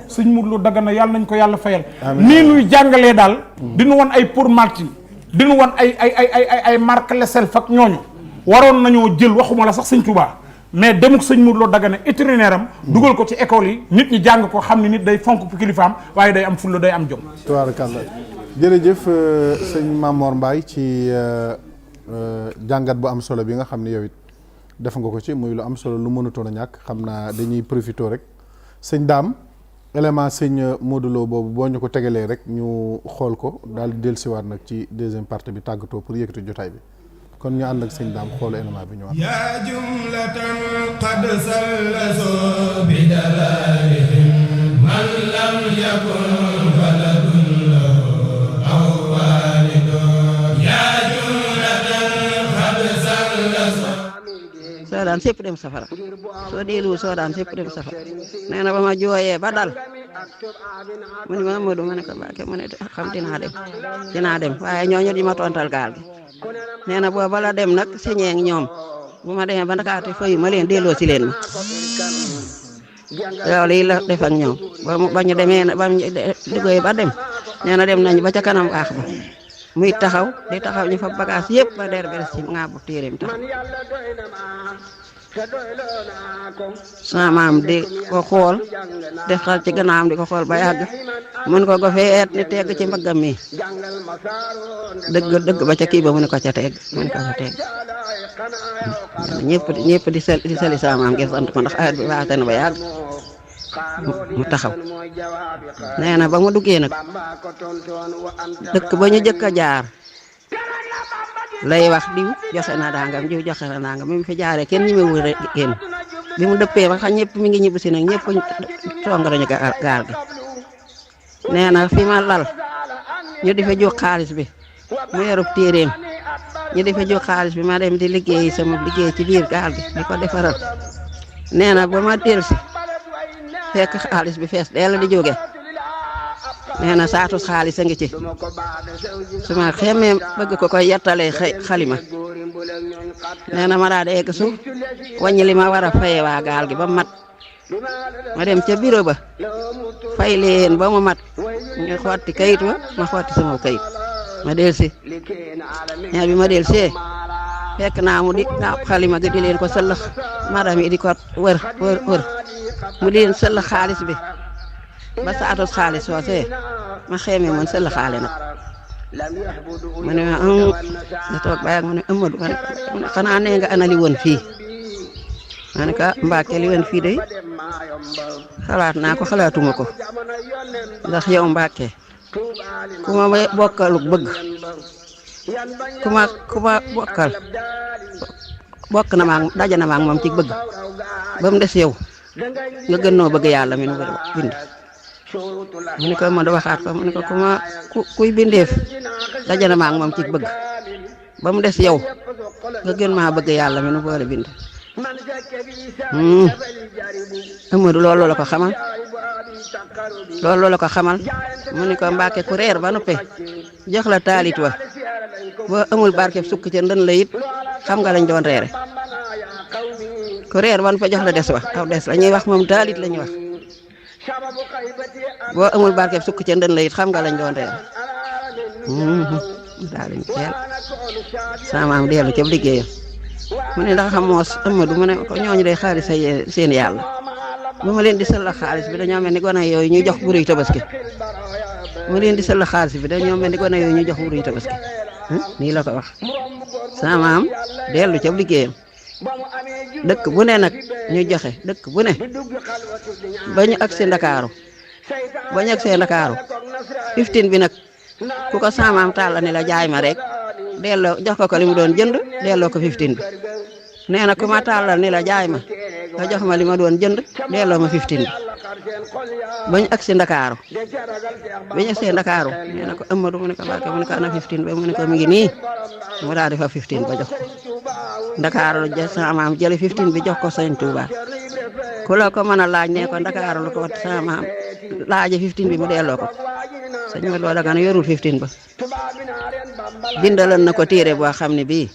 sëñ Modou Lo Dagana yàlla nañ ko yàlla fayal nii nuy jàngalee daal dinu wan ay pour Martin dinu wan ay Marc Lesel fak ñooñu waroon nañoo jël waxuma la sax sëñ Touba mais demuk sëñ Modou Lo Dagana itinéraire am dugal ko ci école yi nit ñi jàng ko xam ne nit day fonk kilifaam waaye day am fulla day am jom tubaarkalla jërëjëf sëñ Mamor Mbaye ci jàngat bu am solo bi nga xam ne yow it def nga ko ci muy lu am solo lu mënutoon a ñàkk xam naa dañuy profité rek sëñ Daam élément sëñ Modou Lo boobu boo ñu ko tegalee rek ñu xool ko daal di dellusiwaat nag ci deuxième partie bi tàggatoo pour yëkkati jotaay bi kon ñu ànd ak sëñ Daam xoolu élément bi ñu wax yaa jumlatan qad sallaso bi dalalihim man lam yakun waladun lahu aw walidun yaa jumlatan qad sallaso soo daan sépp dem safara soo deelu soo daan sépp dem safara nee na ba ma jooyee ba dal mu ni ma Amadou ma ne ko Mbàkke mu ne xam dinaa dem waaye ñooñu di ma tontal gaal gi nee na booba la dem nag señeeg ñoom bu ma demee ba Ndakaar te fayu ma leen delloo si leen ma loolu yi la def ak ñoom ba ñu demee ba ñu liggéey ba dem nee na dem nañu ba ca kanam waax ba muy taxaw di taxaw ñu fa bagage yëpp ba der beres ci nga bu téeréem taxaw sama maam di ko xool di xal ci gannaawam di ko xool ba yàgg mun ko gofeet ni tegg ci mbaggam mi dëgg ba ca kii ba mu ne ko ca tegg ñëpp di sali sama maam ngir sant ko ndax ayat bi waate na ba yàgg mu taxaw nee na ba mu duggee nag dëkk ba ñu jëkk a jaar lay wax diw joxe na dangam diw joxe na dangam bi mu fi jaaree kenn ñi mu wër génn bi mu dëppee ba xam ñëpp mi ngi ñibbi si nag ñëpp song nañu gaal gi nee na fi ma lal ñu di fa jóg xaalis bi mu yorub téeréem ñu di fa jóg xaalis bi ma dem di liggéey sama liggéey ci biir gaal gi di ko defaral nee na ba ma dellusi fekk xaalis bi fees dell di jóge nee na saatu xaalis a ngi ci su ma xemee bëgg ko koy yettalee xalima nee na ma daal di egg suuf wàññi li ma war a fayee waa gaal gi ba mat ma dem ca bureau ba fay leen ba mu mat ñu xotti kayit wa ma xotti sama kayit ma dellusi ñaar bi ma dellusee fekk naa mu di xalima gi di leen ko sëllax madame yi di ko wër mu di leen sëllax xaalis bi ba saatu xaalis soosee ma xeeme man sëlla xaale nag ma ne nga toog ba yàgg ma ne Amadou ma ne xanaa nee nga ana li woon fii ma ne ko Mbàkke li woon fii de xalaat naa ko xalaatuma ko ndax yow Mbàkke ku ma bokkalu bëgg ku ma bokkal bokk na maag daje na maag moom ci bëgg ba mu des yow nga gën noo bëgg yàlla mi nu bind mu ne ko ma da waxaat ko mu ne ko kuy bindeef daje na maag moom ci bëgg ba mu des yow nga gën maa bëgg yàlla mi nu boole bind Amadou loolu la ko xamal mu ne ko Mbàkke ku reer ba noppi jox la taalit wa boo amul barkeb sukk ca ndën la it xam nga lañ doon reere ku reer ba noppi jox la des wa aw des la ñuy wax moom taalit la ñuy wax boo amul barkeb sukk ca ndën la it xam nga lañ doon reere daal di teel sama maam dellu ca liggéeyam mu ne ndax xam moo Amadou mu ne ko ñooñu day xaalis seen yàlla bu ma leen di sëlla xaalis bi dañoo mel ni gone yooyu ñu jox buruy tabaski mu leen di sëlla xaalis bi dañoo mel ni gone yooyu ñu jox buruy tabaski nii la ko wax sama maam dellu ca liggéeyam dëkk bu ne nag ñu joxe dëkk bu ne ba ñu agsi Ndakaaru ba ñu agsee Ndakaaru 15 bi nag ku ko sama maam taal la ne la jaay ma rek delloo jox ko li mu doon jënd delloo ko 15 bi nee na ku ma tàllal ni la jaay ma nga jox ma li ma doon jënd delloo ma 15 bi bañ agsi Ndakaaru bañ agsee Ndakaaru nee na ko Amadou mu ne ko Mbàkke mu ne ko ana 15 ba mu ne ko mi ngi nii mu daal di fa 15 ba jox ko Ndakaaru sama maam jële 15 bi jox ko Sëñ Tuuba ku la ko mën a laaj ne ko Ndakaaru la ko sama maam laaje 15 bi mu delloo ko sëñ ma loo Dagana yorul 15 ba bindaloon na ko téere boo xam ne bii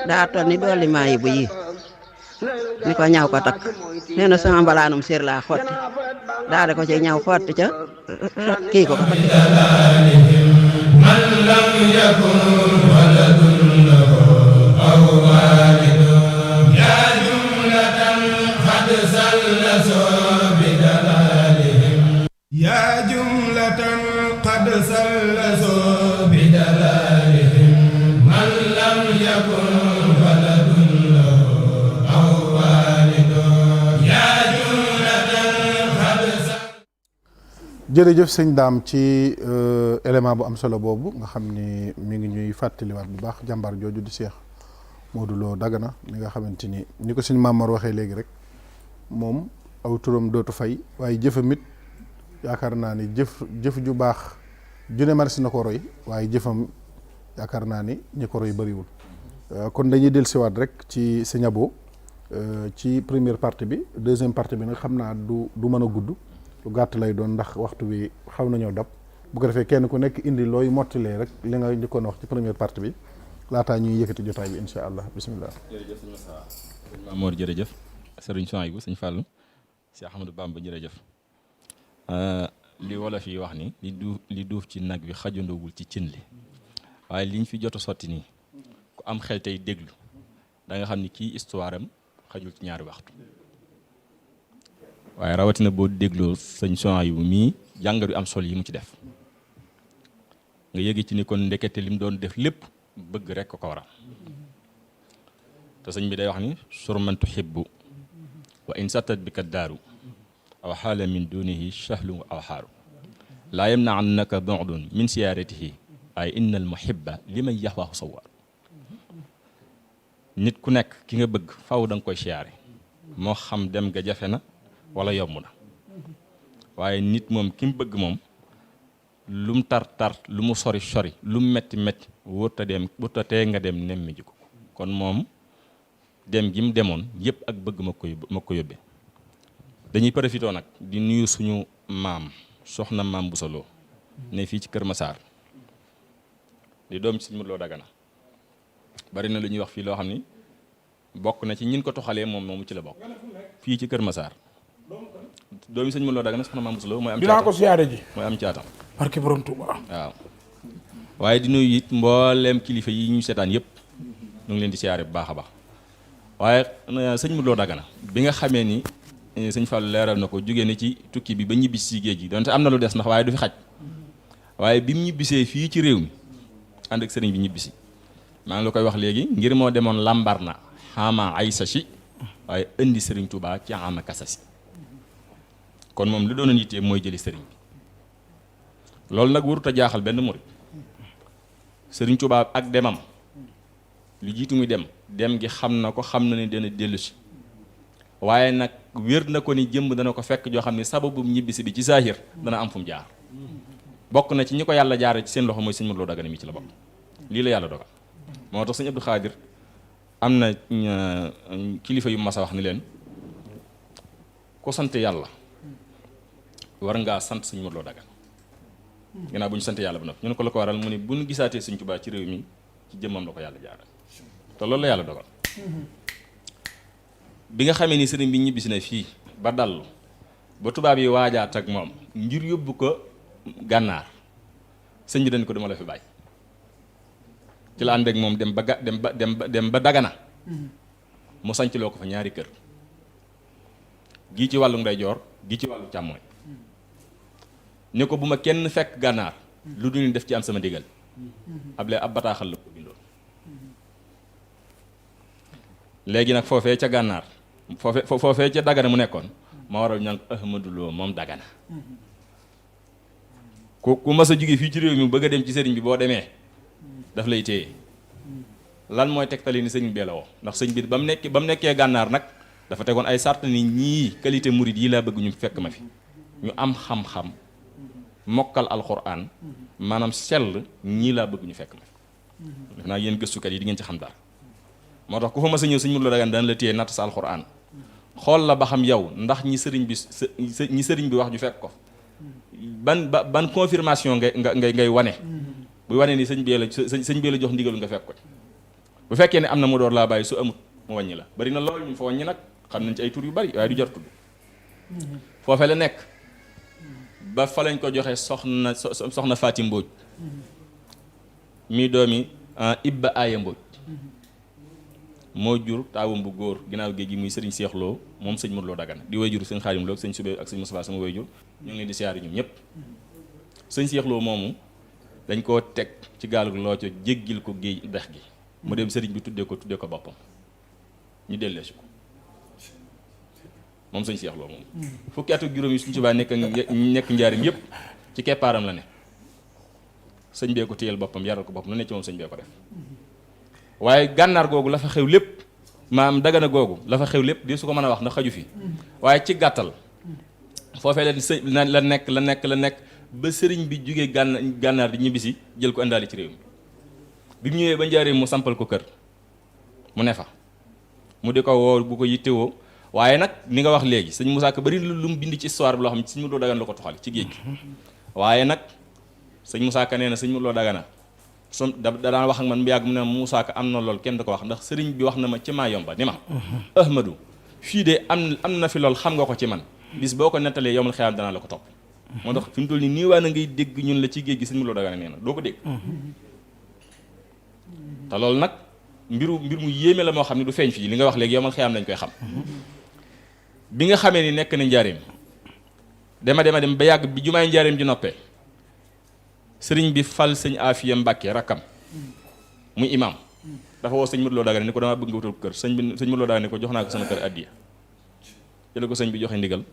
daa toll ni dolli maayi bu yi ni ko ñaw ko takk nee na sama mbalaanum sér laa xotti daa de ko ci ñaw xotti ca kii ko takk man lam yakun waladun lahu aw walidun ya jumlatan qad sallaso bi dalalihim ya jumlatan qad sallaso bi dalalihim man lam yakun waladun lahu aw walidun ya jumlatan qad jërëjëf sëñ Daam ci élément bu am solo boobu nga xam ni mi ngi ñuy fàttaliwaat bu baax jàmbaar jooju di Cheikh Modou Lo Dagana mi nga xamante ni ko suñ Mamar waxee léegi rek moom aw turam dootu fay waaye jëfam it yaakaar naa ni jëf ju baax ju ne marsi na ko roy waaye jëfam yaakaar naa ni ñi ko roy bëriwul kon dañuy dellusiwaat rek ci sëñ Abo ci première partie bi deuxième partie bi nag xam naa du mën a gudd lu gàtt lay doon ndax waxtu bi xaw nañoo dab bu ko defee kenn ku nekk indi looy mottalee rek li nga njëkkoon wax ci première partie bi laataa ñuy yëkkati jotaay bi incha allah bisimilah. jërëjëf sëñ Moussa sëñ Mamour jërëjëf sëriñ Souhaïbou sëñ Fallou si Ahmadou Bamba jërëjëf li wolof yi wax ni li duuf ci nag wi xajandoowul ci cin li waaye liñ fi jot a sotti nii ku am xel tey déglu da nga xam ni kii histoire am xajul ci ñaari waxtu waaye rawatina boo dégloo sëñ Souhaïbou mii jàngat yu am solo yi mu ci def nga yëgi ci ni kon ndekete li mu doon def lépp bëgg rek ko waral te sëñ bi day wax ni surman tuhibbu wa in satat bika daaru aw xaala min dunihi shahlu aw xaaru laa yamna annaka bu'dun min siyaaratihi ay inna al muhibba liman yaxwaahu sawaar nit ku nekk ki nga bëgg faw da nga koy siyaare moo xam dem nga jafe na wala yomb na waaye nit moom ki mu bëgg moom lu mu tar lu mu sori lu mu metti wërta tee nga dem nemmi ji ko kon moom dem gi mu demoon yëpp ak bëgg ma ko yóbbee dañuy profité nag di nuyu suñu maam soxna maam Bousso Lo ne fii ci Kër Massar di doom ci sëñ Modou Lo Dagana bari na lu ñuy wax fii loo xam ni bokk na ci ñin ko toxalee moomu ci la bokk fii ci Kër Massar doomi sëñ Modou Lo Dagana soxna maam Bousso Lo mooy am dinaa ko siyaare ji mooy am caatam barke borom Touba waaw waaye di nuyu it mbooleem kilifa yi ñu seetaan yëpp ñu ngi leen di siyaare bu baax a baax waaye sëñ Modou Lo Dagana bi nga xamee ni sëñ Fallou leeral na ko jógee ni ci tukki bi ba ñibbisi ci géej gi donte am na lu des ndax waaye du fi xaj waaye bi mu ñibbisee fii ci réew mi ànd ak sëriñ bi ñibbisi maa ngi la koy wax léegi ngir moo demoon lambar na xama ay sachi waaye indi sëriñ Touba ci xama kasasi kon moom li doonoon yittee mooy jëli sëriñ bi loolu nag warut a jaaxal benn murit sëriñ Touba ak demam lu jiitu muy dem gi xam na ko xam na ne dana dellu si waaye nag wér na ko ni jëmb dana ko fekk joo xam ne sababu ñibbisi bi ci saahir dana am fu mu jaar bokk na ci ñi ko yàlla jaare ci seen loxo mooy sëñ Modou Lo Dagana mi ci la bokk lii la yàlla dogal moo tax sëñ Abdou Khadir am na kilifa yu mas a wax ni leen ko sant yàlla war ngaa sant sëñ Modou Lo Dagana gannaaw bu ñu sant yàlla ba noppi ñu ne ko la ko waral mu ne bu ñu gisaatee sëñ Tuubaa ci réew mi ci jëmmam la ko yàlla jaaral te loolu la yàlla dogal bi nga xamee ni sëriñ bi ñibbisi na fii ba dallu ba tubaab yi waajaat ak moom ngir yóbbu ko gànnaar sëñ bi dañ ko dama la fi bàyyi ci la ànd ak moom dem ba Dagana mu sanc loo ko fa ñaari kër gii ci wàllu ndeyjoor gii ci wàllu càmmooñ ne ko bu ma kenn fekk gànnaar lu dul def ci am sama ndigal ab bataaxal la ko bindoon léegi nag foofee ca gànnaar foofee ca Dagana mu nekkoon ma waral ñaan ko Ahmadou Lo moom Dagana ku mas a jóge fii ci réew mi bëgg a dem ci sëriñ bi boo demee daf lay téye lan mooy tegtali ni sëriñ bee la woo ndax sëñ bi ba mu nekkee gànnaar nag dafa tegoon ay sart ni ñii qualité murid yi laa bëgg ñu fekk ma fi ñu am xam-xam mokkal alxuraan maanaam sell ñii laa bëgg ñu fekk ma fi def naa yéen gëstukat yi di ngeen ci xam dara moo tax ku fa mas a ñëw sëñ Modou Lo Dagana dana la téye natt sa alxuraan xool la ba xam yow ndax ñi sëriñ bi wax ju fekk ko ban confirmation ngay wane bu wane ni sëñ bee la jox ndigalu nga fekk ko bu fekkee ne am na mu door laa bàyyi su amut mu wàññi la bari na loolu ñu fa wàññi nag xam nañ ci ay tur yu bari waaye du jar tudd foofee la nekk ba fa lañ ko joxe soxna Faati Mbóoj mi doomi Ibba Aaya Mbóoj moo jur taawam bu góor ginnaaw géej gi muy sëriñ Seex Lo moom sëñ Modou Lo Dagana di way jur sëñ Xaadim Lo ak sëñ Subé ak sëñ Moustapha sama way jur ñu ngi leen di siyaari ñoom ñëpp sëñ Seex Lo moomu dañ koo teg ci gaalu loo co jéggil ko géej dex gi mu dem sëriñ bi tuddee ko boppam ñu dellee si ko moom sëñ Cheikh Lo moom fukki at ak juróom yi suñ Tuubaa nekk njaarim yëpp ci keppaaram la ne sëñ bee ko téyel boppam yaral ko boppam lu ne ci moom sëñ bee ko def waaye gànnaar googu la fa xew lépp maam Dagana googu la fa xew lépp di su ko mën a wax ndax xaju fi waaye ci gàttal foofee la nekk ba sëriñ bi jugee gànnaar di ñibbisi jël ko indaale ci réew mi bi mu ñëwee ba njaarim mu sampal ko kër mu ne fa mu di ko woo bu ko yittewoo waaye nag ni nga wax léegi sëñ Moussa Ka bari lu mu bind ci histoire bi loo xam ne sëñ Modou Lo Dagana la ko toxal ci géej gi waaye nag sëñ Moussa Ka nee na sëñ Modou Lo Dagana da daan wax ak man mu yàgg mu ne Moussa Ka am na lool kenn da ko wax ndax sëriñ bi wax na ma ci maa yomba ni ma Ahmadou fii de am na fi lool xam nga ko ci man bis boo ko nettalee yowmal xiyaam danaa la ko topp moo tax fi mu toll nii nii waa na ngay dégg ñun la ci géej gi sëñ Modou Lo Dagana nee na doo ko dégg te loolu nag mbir mu yéeme la moo xam ne du feeñ fii li nga wax léegi yowmal xiyaam lañ koy xam bi nga xamee ni nekk na njaareem dema dem ba yàgg bi jumaay njaareem ji noppee sëriñ bi fal sëñ Afiya Mbàkke rakkam muy imam dafa woo sëñ Modou Lo Dagana ni ko dama bëgg nga wutal kër sëñ Modou Lo Dagana ni ko jox naa ko sama kër addiya jële ko sëñ bi joxe ndigal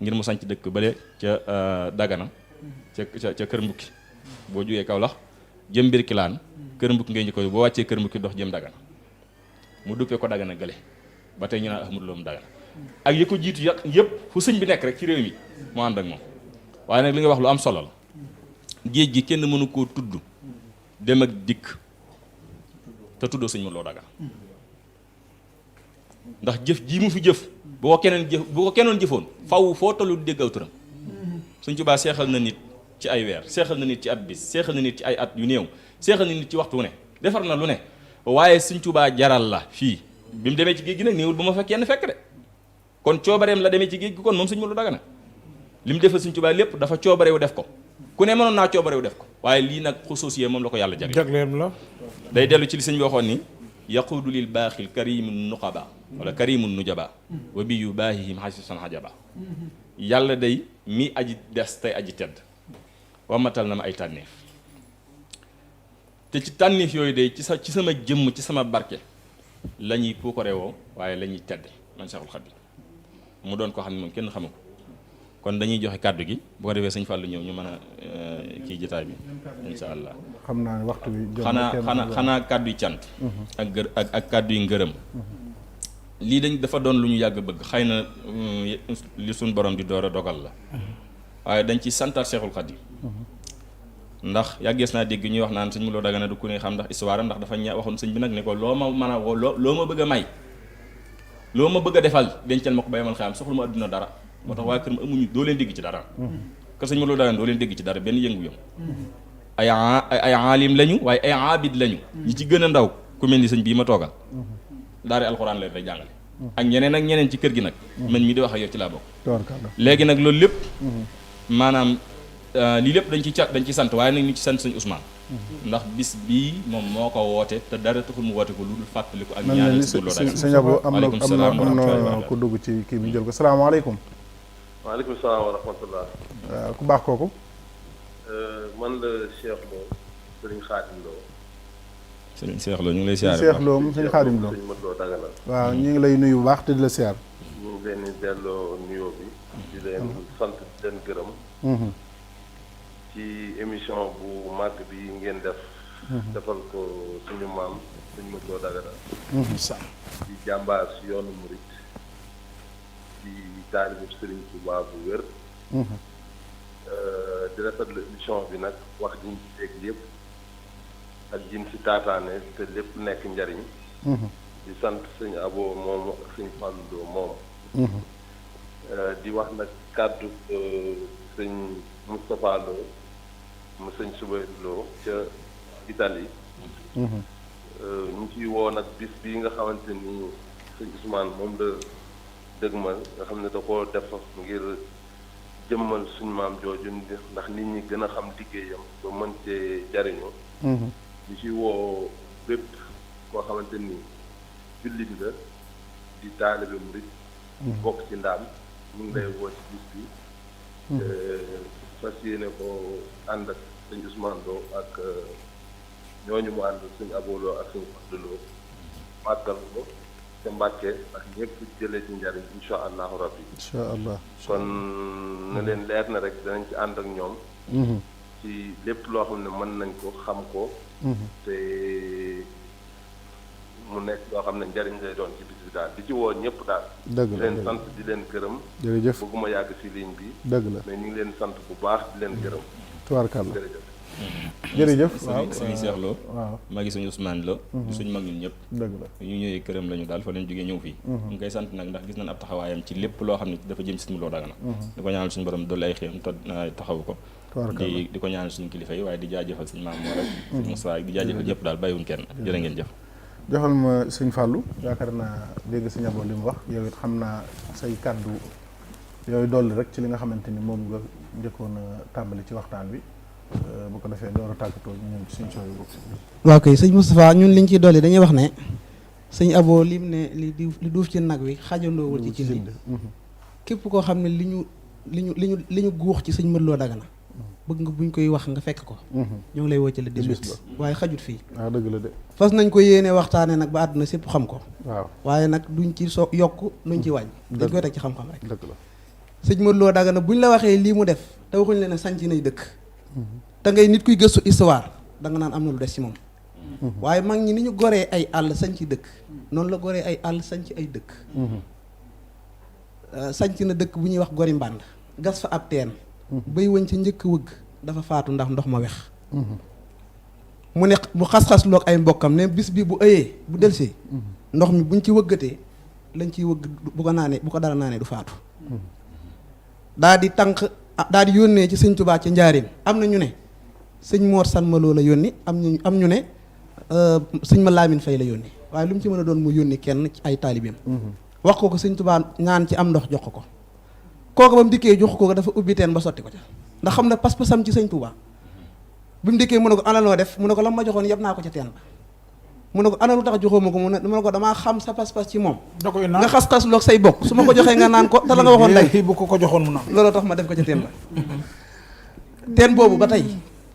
ngir mu sanc dëkk bale ca Dagana ca kër mbukki boo jógee Kawlax jëm Birkilaan kër mbukki ngay njëkko boo wàccee kër mbukki dox jëm Dagana mu duppee ko Dagana gële ba tey ñu naan Ahmadou Lo mu Dagana ak yi ko jiitu yëpp fu sëñ bi nekk rek ci réew mi moo ànd ak moom waaye nag li nga wax lu am solo la géej gi kenn mënu koo tudd dem ak dikk te tuddoo sëñ Modou Lo Dagana ndax jëf ji mu fi jëf bu ko keneen jëfoon faw foo tollu dégg aw turam Sëñ Tuubaa seexal na nit ci ay weer seexal na nit ci ab bis seexal na nit ci ay at yu néew seexal na nit ci waxtu wu ne defar na lu ne waaye Sëñ Tuubaa jaral la fii bi mu demee ci géej gi nag néewul bu ma fekk yenn fekk de kon coobareem la demee ci géej gi kon moom sëñ Modou Lo Dagana li mu defal sëñ Tuubaa lépp dafa coobarewu def ko ku ne mënoon naa coobarewu def ko waaye lii nag xusuusiyee moom la ko yàlla jagleem la day dellu ci li sëñ bi waxoon ni yaquudu lil baaxil karimun nuqaba wala karimun nujaba wa bi yu baahihim xasisan xajaba yàlla day mi aji des tey aji tedd wamatal na ma ay tànneef te ci tànneef yooyu day ci sama jëmm ci sama barke la ñuy puukarewoo waaye la ñuy tedd man Seexul Xadiim mu doon koo xam ne moom kenn xamu ko kon dañuy joxe kàddu gi bu ko defee sëñ Fallou ñëw ñu mën a kii jotaay bi insha allah xam naa ne waxtu bi xanaa kàddu yi cant ak kàddu yi ngërëm lii dafa doon lu ñu yàgg bëgg xëy na li suñ borom di door a dogal la waaye dañ ci santaat Seexul Xadiim ndax yàggees naa dégg ñuy wax naan sëñ Modou Lo Dagana du ku ne xam ndax histoire ndax dafa waxoon sëñ bi nag ne ko loo ma mën a woo loo ma bëgg a may loo ma bëgg a defal dencal ma ko ba yemal xam soxla ma adduna dara moo tax waa kër ma amuñu doo leen dégg ci dara que sëñ Modou Lo Dagana doo leen dégg ci dara benn yëngu-yëngu ay aalim lañu waaye ay aabid lañu ñi ci gën a ndaw ku mel ni sëñ bii ma toogal daara alxuraan la day jàngale ak ñeneen ci kër gi nag man mii di wax ak yow ci laa bokk léegi nag loolu lépp maanaam lii lépp dañ ci sant waaye nag ñu ci sant sëñ Ousmane ndax bis bii moom moo ko woote te dara taxul mu woote ko lu dul fàttaliku ak ñaanal sëñ Modou Lo Dagana sëñ Abo am na ku dugg ci kii bi jël ko salaamaaleykum waaleykum salaam wa rahmatullah ku baax kooku man la Cheikh Lo sëriñ Xaadim Lo sëriñ Cheikh Lo ñu ngi lay siyaare Cheikh Lo moom sëñ Xaadim Lo sëñ Modou Lo Dagana waaw ñu ngi lay nuyu bu baax te di la siyaar ñu ngi leen di delloo nuyoo bi di leen sant di leen gërëm ci émission bu màgg bi ngeen defal ko suñu maam sëñ Modou Lo Dagana di jàmbaar si yoonu murit di taalibu sëriñ Tuubaa bu wér di rafetlu émission bi nag wax jiñ ci dégg yëpp ak jin si taataane te lépp nekk njariñ di sant sëñ Abo moom ak sëñ Fallou moom di wax nag kàddu sëñ Moustapha Lo mu sëñ Soubaydou Lo ca Italie ñu ciy woo nag bis bii nga xamante ni sëñ Ousmane moom la dëgmal nga xam ne da koo def ngir jëmmal suñu maam jooju ndax nit ñi gën a xam liggéeyam ba mën cee jariñu ñu ci woo bépp koo xamante ni jullit nga di taalibe murit bokk ci ndaam ñu ngi lay woo ci bis bi fas yéene ko ànd ak sëñ Ousmane Lo ak ñooñu mu ànd sëñ Abo Lo ak sëñ Fallou Lo màggal ko ca Mbàkke ndax ñëpp jëlee ci njariñ incha allahu rabbi. incha allah. kon na leen leer na rek danañ ci ànd ak ñoom. ci lépp loo xam ne mën nañ ko xam ko. te mu nekk loo xam ne njariñ lay doon ci bis bi daal di ci woo ñëpp daal. dëgg la di leen sant di leen gërëm. jërëjëf bëgguma yàgg si ligne bi. dëgg la mais ñu ngi leen sant bu baax di leen gërëm. tubaarkàlla jërëjëf. jërëjëf. waaw sëriñ Cheikh Lo. waaw maa ngi suñu Ousmane Lo. suñ mag ñun ñëpp. dëgg la ñu ñëwee këram lañu daal fa leen jógee ñëw fii. ñu ngi koy sant nag ndax gis nañ ab taxawaayam ci lépp loo xam ne dafa jëm si Sëñ Modou Lo Dagana. di ko ñaanal suñu borom dolli ay xéem te taxawu ko. di ko ñaanal suñu kilifa yi waaye di jaajëfal suñu maam moo rek suñu Moussa di jaajëfal ñëpp daal bàyyiwuñ kenn jërë ngeen jëf. joxal ma sëñ Fallou yaakaar naa dégg sëñ Abo li mu wax yow it xam naa say kàddu yooyu dolli rek ci li nga xamante ni moom nga njëkkoon a tàmbali ci waxtaan bi bu ko defee door a tàggatoo ñu ñëw ci suñ sooy bokk. waaw kay sëñ Moustapha ñun liñ ciy dolli dañuy wax ne sëñ Abo lim ne li duuf ci nag wi xajandoowul ci cin li képp koo xam ne li ñu guux ci sëñ Modou Lo Dagana bëgg nga buñ koy wax nga fekk ko ñoo ngi lay woo ci le 18 waaye xajut fii waaw dëgg la de fas nañ ko yéene waxtaane nag ba àdduna sépp xam ko waaw waaye nag duñ ci yokk duñ ci wàññ dañ koy teg ci xam-xam rek dëgg la sëñ Modou Lo Dagana buñ la waxee lii mu def te waxuñ leen ne sanc nay dëkk te ngay nit kuy gëstu histoire da nga naan am na lu des ci moom waaye mag ñi ni ñu goree ay àll sanc dëkk noonu la goree ay àll sanc ay dëkk sanc na dëkk bu ñuy wax gori mbànd gas fa ab teen bay wëñ ca njëkk wëgg dafa faatu ndax ndox ma wex mu ne mu xas-xas loog ay mbokkam ne bis bi bu ëyee bu delsee ndox mi buñ ci wëggatee lañ ciy wëgg bu ko dara naanee du faatu daa di tànk daa di yónnee ci sëñ Tuubaa ci njaareem am na ñu ne sëñ Moor Salma Lo la yónni am ñu ne sëñ ma Laamin Fay la yónni waaye lu mu ci mën a doon mu yónni kenn ci ay taalibeem wax ko sëñ Tuubaa ñaan ci am ndox jox ko kooku ba mu dikkee jox ko dafa ubbi teen ba sotti ko ca ndax xam ne pas-pasam ci sëñ Tuubaa bi mu dikkee mu ne ko ana loo def mu ne ko la ma joxoon yëpp naa ko ca teen ba mu ne ko ana lu tax joxoo ma ko mu ne ko damaa xam sa pas-pas ci moom nga xas-xas loog say bokk su ma ko joxee nga naan ko te la nga waxoon day bu ko joxoon mu naan looloo tax ma def ko ca teen ba teen boobu ba tey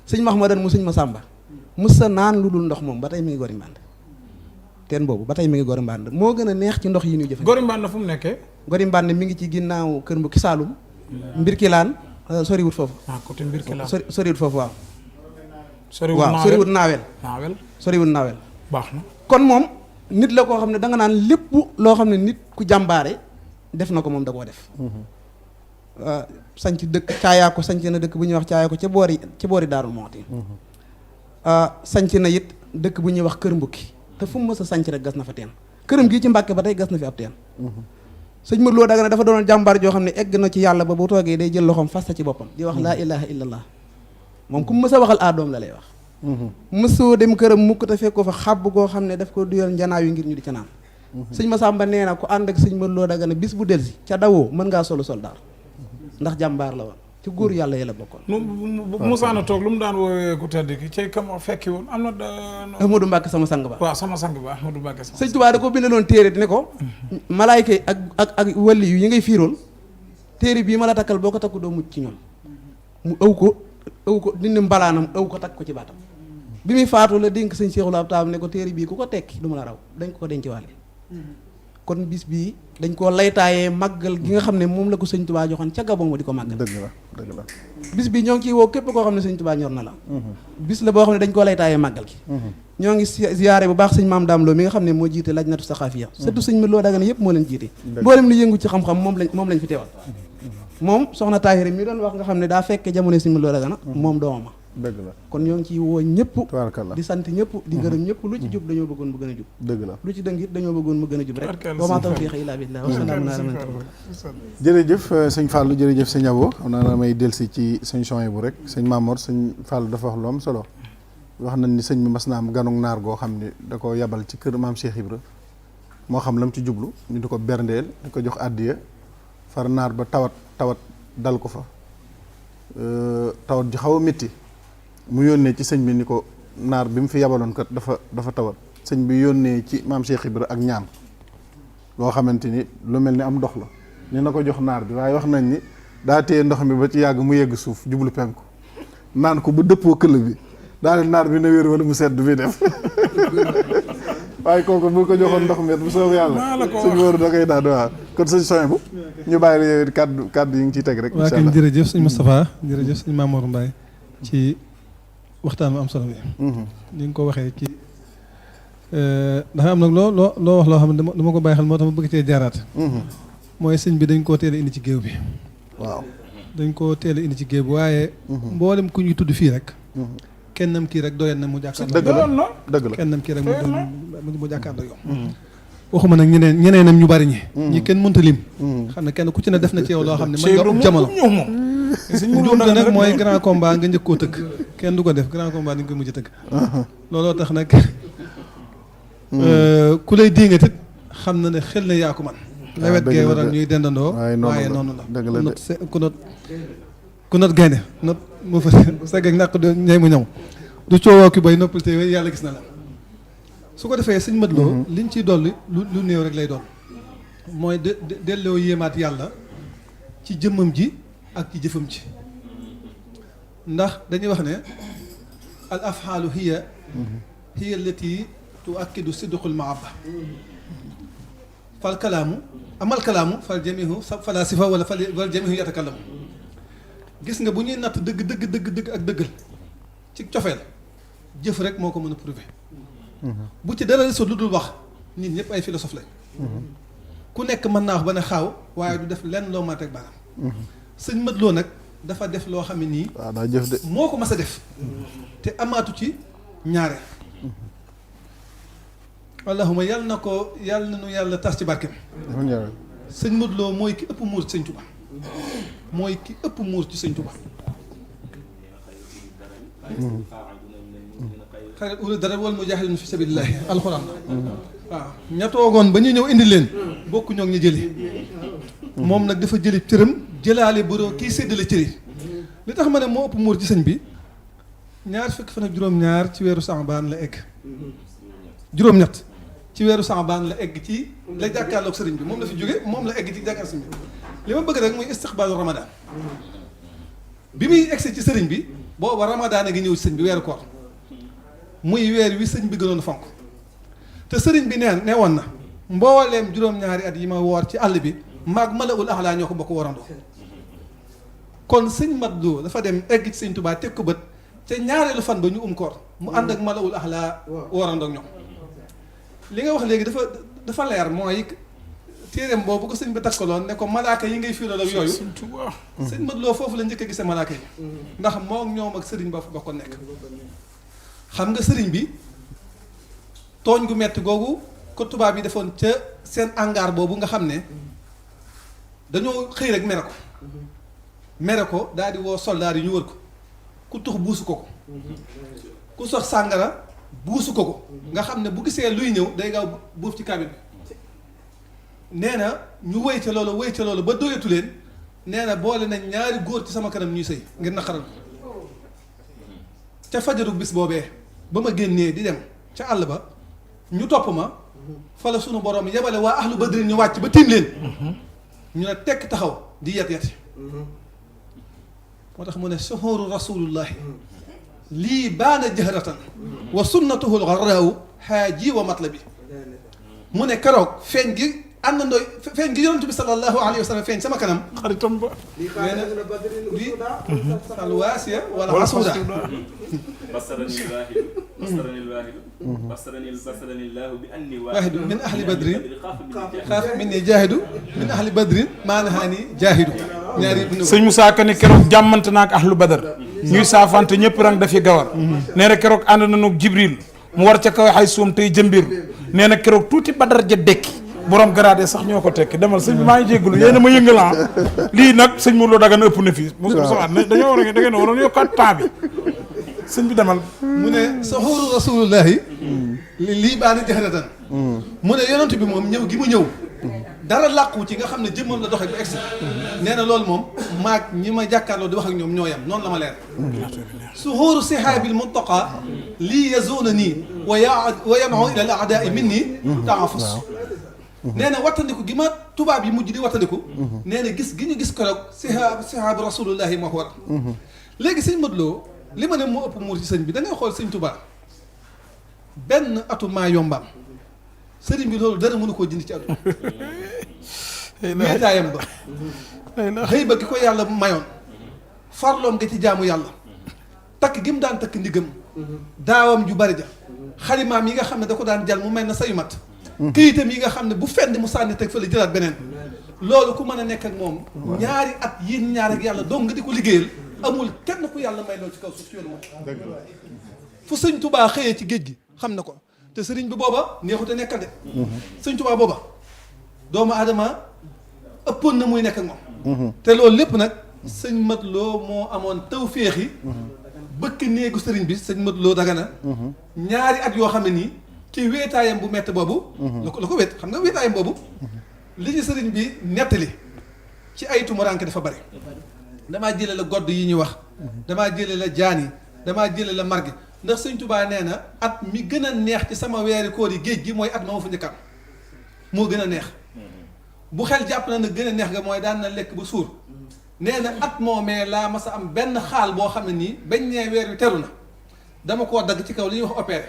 sëñ Mahmadan mu sëñ Masamba mës sa naan lu dul ndox moom ba tey mi ngi gori mbànd teen boobu ba tey mi ngi gori mbànd moo gën a neex ci ndox yi ñuy jëfe gori mbànd fu mu nekkee gori mbànd mi ngi ci ginnaaw kër Mbukki Saalum Mbirkilaan soriwut foofu côté Mbirkilaan soriwut foofu waaw soriwut naawel soriwut naawel baax na kon moom nit la koo xam ne da nga naan lépp loo xam ne nit ku jàmbaare def na ko moom da koo def sanc dëkk caayaa ko sanc na dëkk bu ñuy wax caayaa ko ca boori Daarul Muxti sanc na it dëkk bu ñuy wax kër Mbukki te fu mu mës a sanc rek gas na fa teen këram gii ci Mbàkke ba tey gas na fi ab teen sëñ Modou Lo Dagana dafa doon jàmbaar joo xam ne egg na ci yàlla ba bu toogee day jël loxoom fasta ci boppam di wax laa ilaha illallah moom ku mu mës a waxal aadoom la lay wax mësoo dem këram mukk te fekk ko fa xàbb goo xam ne daf ko duyal njanaaw yi ngir ñu di ca naan sëñ Masamba nee na ku ànd ak sëñ Modou Lo Dagana bis bu delsi ca dawoo mën ngaa solo soldaar ndax jàmbaar la woon ci góor yàlla yi la bokkoon Moussa na toog lu mu daan woowee ku tedd ki ci kam fekki woon am na Ahmadou Mbàkke sama sang ba waaw sama sang ba Ahmadou Mbàkke sama sëñ Tuubaa da ko bindaloon téere ne ko malaayka yi ak wàlli yu yi ngay fiirool téere bii ma la takkal boo ko takku doo mucc ci ñoom mu ëw ko dindi mbalaanam ëw ko takk ko ci baatam bi muy faatu la dénk sëñ Seexul Abtaab ne ko téere bii ku ko tekki du ma la raw dañ ko denc wàlle kon bis bii dañ koo laytaayee màggal gi nga xam ne moom la ko sëñ Tuubaa joxoon ca Gabon di ko màggal dëgg la bis bi ñoo ngi ciy woo képp koo xam ne sëñ Tuubaa ñor na la bis la boo xam ne dañ koo laytaayee màggal gi ñoo ngi ziyaare bu baax sëñ Maam Daam Lo mi nga xam ne moo jiite lajnatu saxaafiya surtout sëñ Modou Lo Dagana yëpp moo leen jiite mboolem lu yëngu ci xam-xam moom lañ fi teewal moom soxna Taahira mi doon wax nga xam ne daa fekke jamono sëñ Modou Lo Dagana moom doomama dëgg la kon ñoo ngi ciy woo ñëpp tubaarkalla di sant ñëpp di gërëm ñëpp lu ci jub dañoo bëggoon mu gën a jub dëgg la lu ci dëng it dañoo bëggoon mu gën a jub rek wa maa tawfiiqi illaa billaah wa salaamun alaa jërëjëf sëñ Fallou jërëjëf sëñ Abo xam naa damay delsi ci sëñ Souhaïbou rek sëñ Mamor sëñ Fallou dafa wax lu am solo wax nañ ni sëñ bi mas naa am ganug naar goo xam ne da ko yabal ci kër maam Cheikh Ibra moo xam lam ci jublu ñu di ko berndeel di ko jox àddiya far naar ba tawat dal ko fa tawat ji xaw a métti mu yónnee ci sëñ bi ni ko naar bi mu fi yabaloon kat dafa tawat sëñ bi yónnee ci maam Cheikh Ibra ak ñaan loo xamante ni lu mel ni am ndox la ni na ko jox naar bi waaye wax nañ ni daa téye ndox mi ba ci yàgg mu yegg suuf jublu penku naan ko bu dëppoo këll bi daal naar bi na wér wala mu sedd bi def waaye kooku bu ko joxoon ndox mi bu soobee yàlla sëñ Modou da koy daan waaw kon sëñ soñ bu ñu bàyyi la yow kàddu yi ngi ciy teg rek waa kay jërëjëf sëñ Moustapha jërëjëf sëñ Mamour Mbaye ci waxtaan bu am solo bi ni nga ko waxee ci dafa am nag loo wax loo xam ne dama ko bàyyi xel moo tax ma bëgg cee jaaraat mooy sëñ bi dañ koo teel a indi ci géew bi waaw dañ koo teel a indi ci géew bi waaye mboolem ku ñuy tudd fii rek kennam kii rek doyen na mu jàkkaarloo dëgg la kennam kii rek mu jàkkaarloo yow waxuma nag ñeneenam ñu bari ñi kenn mënta lim xam ne kenn ku ci ne def na ci yow loo xam ne mën nga ub jamono njuumte nag mooy grand combat nga njëkk koo tëgg kenn du ko def grand combat dañ koy mujj tëgg looloo tax nag ku lay diingat it xam na ne xel na yaa ko man lawet gee waral ñuy dendandoo waaye noonu la ku not gaynde not mu fa segg ak naq ñay mu ñëw du coowoo ki bay noppal te yàlla gis na la su ko defee sëñ Mat Lo liñ ciy dolli lu néew rek lay doon mooy delloo yéemaat yàlla ci jëmmam ji ak ci jëfam ci ndax dañuy wax ne al afxaalu hiya allati tuakkidu sidqul mahabba fal kalaamu amal kalaamu fal jamihu falasifa wala fal jamihu yatakallamu gis nga bu ñuy natt dëgg ak dëggal ci cofeel jëf rek moo ko mën a prouver bu ci dara so lu dul wax nit ñëpp ay philosophe lañ ku nekk mën naa wax ba ne xaaw waaye du def lenn loo mën a teg baaraam sëñ Mat Lo nag dafa def loo xam ne nii waaw daa jëf de moo ko mas a def te amaatu ci ñaare allahuma yàlla na ko yàlla na nu yàlla tas ci barkeem sëñ Mat Lo mooy ki ëpp muur ci sëñ Tuba mooy ki ëpp muur ci sëñ Tuba xayrat uli dara wal mujahidin fi sabilillahi alxuraan waaw ña toogoon ba ñu ñëw indi leen bokku ñoo ngi ñu jëli moom nag dafa jëli cëram jëlaale bëroo kii séddale cëri li tax ma ne moo ëpp muur ci sëñ bi ñaar fukki fan ak juróom-ñaar ci weeru Saabaan la egg juróom-ñett ci weeru Saabaan la egg ci la jàkkaarloog sëriñ bi moom la fi jóge moom la egg ci jàkkaar sëriñ bi li ma bëgg rek muy istiqbaalu Ramadan bi muy egsi ci sëriñ bi booba Ramadan a ngi ñëw ci sëñ bi weeru koor muy weer wi sëñ bi gënoon fonk te sëriñ bi nee woon na mbooleem juróom-ñaari at yi ma woor ci àll bi maag malaul axlaa ñoo ko bokk warandoo kon sëñ Mat Lo dafa dem egg ci sëñ Tuubaa teg ko bët te ñaareelu fan ba ñu koor mu ànd ak malaul axlaa warandoo ak ñoom li nga wax léegi dafa leer mooy téereem boobu ko sëñ bi takkaloon ne ko malaaka yi ngay fiiral ak yooyu sëñ Mat Lo foofu la njëkk a gisee malaaka yi ndax moo ñoom ak sëriñ ba fa bokkoon nekk xam nga sëriñ bi tooñ gu metti googu ko tubaab yi defoon ca seen hangar boobu nga xam ne dañoo xëy rek mere ko daal di woo soldaar yi ñu wër ko ku tux buusu ko ku sox sàngara buusu ko nga xam ne bu gisee luy ñëw day gaaw buuf ci cabine bi nee na ñu wéy ca loolu ba doyatu leen nee na boole nañ ñaari góor ci sama kanam ñuy sëy ngir naqaral ca fajaru bis boobee ba ma génnee di dem ca àll ba ñu topp ma fa la sunu borom yebale waa ahlu badrin ñu wàcc ba tiim leen ñu ne tekk taxaw di yet moo tax mu ne suhuru rasulullahi lii baana jahratan wa sunnatuhu lgarraawu xaaji wa matlabi mu ne keroog feeñ gi àndandoo feeñ gi yonent bi sallallahu alayhi wa sallam feeñ sama kanam xaritam ba li alwaasiya wala asuuda basarani llahu bi anni waahidu min ahli badrin xaaf minni jaahidu min ahli badrin maanahaani jaahidu ñaari sëñ Moussa Ka ni keroog jàmmante naak ahlu badar ñuy saafante ñëpp rang dafi gawar nee na keroog ànd nañu Jibril mu war ca kaw xay suum tey jëmbir nee na keroog tuuti badar ja dekki borom garaade sax ñoo ko tekki demal sëñ bi maa ngi jégalu yéen a ma yëngalan lii nag sëñ Modou Lo Dagana ëpp na fii Moussa dañoo war a da ngeen waroon yokkaat temps bi sëñ bi demal mu ne suhuuru rasulullahi lii baana jahratan mu ne yonent bi moom ñëw gi mu ñëw dara làqu ci nga xam ne jëmmam la doxee ba egsi nee na loolu moom maag ñi ma jàkkaarloo di wax ak ñoom ñoo yam noonu la ma leer suhuuru sihaabil muntaqa lii yazuuna nii wa yamau ila al aadaai min nii taafus nee na wattandiku gi ma tubaab yi mujj di wattandiku nee na gis gi ñu gis keroog sihaabu rasulullahi moo ko waral léegi sëñ Mat Lo li ma ne moo ëpp muur ci sëñ bi da ngay xool sëñ Tuubaa benn atu maa yombaam sëriñ bi loolu dara mënu koo dindi ci àdduna wéetaayam ba xëy ba gi ko yàlla mayoon farloom nga ci jaamu yàlla takk gi mu daan takk ndigam daawam ju bari ja xalimaam yi nga xam ne da ko daan jal mu mel na sayu mat këyitam yi nga xam ne bu fenn mu sànni teg fële jëlaat beneen loolu ku mën a nekk ak moom ñaari at yéen ñaar ak yàlla dong nga di ko liggéeyal amul kenn ku yàlla may loolu ci kaw suuf si yoonu moom fu sëñ Tubaa xëyee ci géej gi xam na ko te sëriñ bi booba neexute nekkal de sëñ Tubaa booba doomu aadama ëppoon na muy nekk ak moom te loolu lépp nag sëñ Mat Lo moo amoon tawféex yi bëkk néegu sëriñ bi sëñ Mat Lo Dagana ñaari at yoo xam ne nii ci wéetaayam bu mett boobu la ko wét xam nga wéetaayam boobu li ñu sëriñ bi nettali ci ay tumuraanke dafa bari damaa jële la godd yi ñuy wax damaa jële la jaan yi damaa jële la margi ndax sëñ Tubaa nee na at mi gën a neex ci sama weeri koor yi géej gi mooy at ma ma fa njëkkaam moo gën a neex bu xel jàpp na gën a neex nga mooy daan na lekk ba suur nee na at moomee laa mas a am benn xaal boo xam ne nii bañ nee weer wi teru na dama koo dagg ci kaw li ñuy wax opéré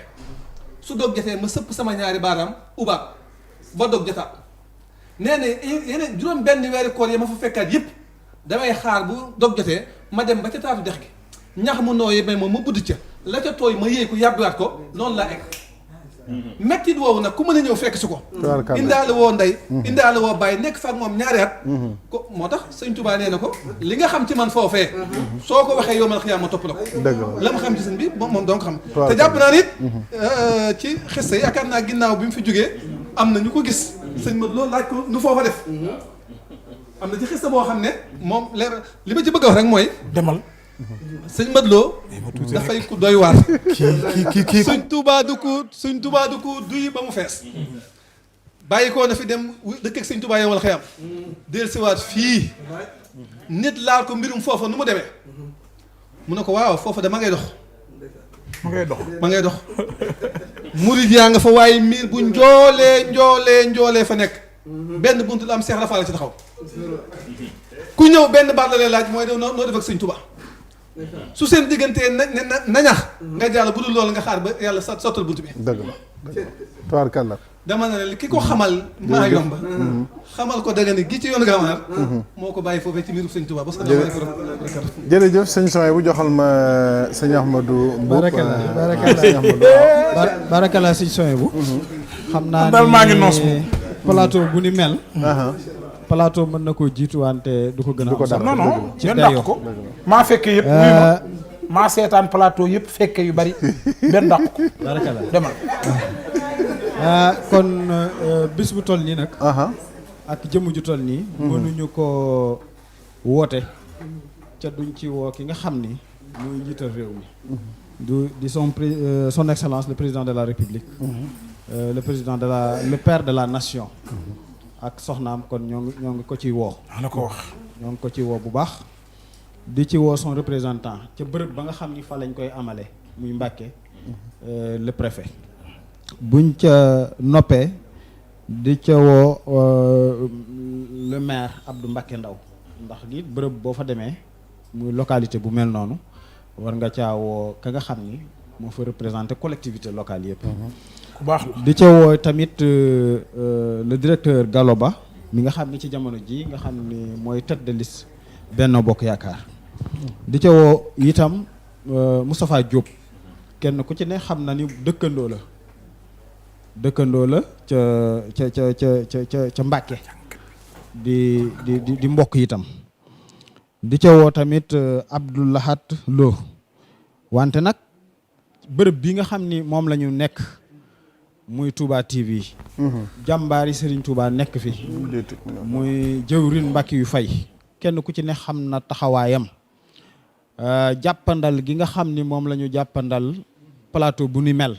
su dog jotee ma sëpp sama ñaari baaraam ubaat ba dog jotaat nee na yeneen juróom benn weeri koor yi ma fa fekkaat yëpp damay xaar bu dog jotee ma dem ba ca taatu dex gi ñax mu nooyi may moom ma budd ca la ca tooy ma yéey ko yàbbiwaat ko noonu laa egg mettit woowu nag ku mën a ñëw fekk si ko indaale woo ndey indaale woo bàyyi nekk fa ak moom ñaari at ko moo tax sëñ Tubaa nee na ko li nga xam ci man foofee soo ko waxee yowmal xiyaama ma topp la ko la ma xam ci sëñ bi moom dong xam te jàpp naa nit ci xista yaakaar naa ginnaaw bi mu fi jógee am na ñu ko gis sëñ ma loolu laaj ko nu foofa def am na ci xista boo xam ne moom leer li ma ci bëgg a wax rek mooy demal sëñ Mat Lo dafay ku doy waar kii sëñ Tuubaa du ko duy ba mu fees bàyyi koo na fi dem dëkk ak sëñ Tuubaa yow wala xëyam del siwaat fii nit laal ko mbirum foofa nu mu demee mu ne ko waaw foofa de ma ngay dox ma ngay dox murid yaa nga fa waaye miir bu njoolee fa nekk benn buntu la am Seex Rafaa la ci taxaw ku ñëw benn baat la lay laaj mooy noo def ak sëñ Tuubaa su seen diggantee nañax nga jàll bu dul loolu nga xaar ba yàlla sottal bunt bi dëgg la tubaarkàlla dama ne ki ko xamal maa yomba xamal ko Dagana gi ci yoonu Gànnaar moo ko bàyyi foofee ci mbirum sëñ Tuubaa jërëjëf sëñ Soy bu joxal ma sëñ Ahmadou barakala sëñ Soy bu xam naa daal maa ngi noos plateau bu ni mel plateau mën na koo jiitu wante du ko gën a am solo non non ngeen dàq ko maa fekke yëpp maa seetaan plateau yëpp fekke yu bari benn dàq ko barakala demal kon bis bu toll nii nag ak jëmm ju toll nii mënuñu ko woote ca duñ ci woo ki nga xam ni muy njiital réew mi di son excellence le président de la république le président de le père de la nation ak soxnaam kon ñoo ngi ko ciy woo la ko wax ñoo ngi ko ci woo bu baax di ci woo son représentant ca bërëb ba nga xam ni fa lañ koy amale muy Mbàkke le préfet buñ ca noppee di ca woo le maire Abdou Mbàkke Ndaw ndax nit bërëb boo fa demee muy localité bu mel noonu war nga caa woo ka nga xam ni moo fa représenté collectivité locale yëpp ku baax di ca woo tamit le directeur Gallo Ba mi nga xam ni ci jamono ji nga xam ni mooy tête de liste Benno Bokk Yaakaar di ca woo itam Moustapha Diop kenn ku ci ne xam na ni dëkkandoo la ca Mbàkke di mbokk itam di ca woo tamit Abdou Lahat Lo wante nag bërëb bi nga xam ni moom la ñu nekk muy Touba TV jàmbaari Serigne Touba nekk fi muy jëwrin Mbàkke yu fay kenn ku ci ne xam na taxawaayam jàppandal gi nga xam ni moom la ñu jàppandal plateau bu ni mel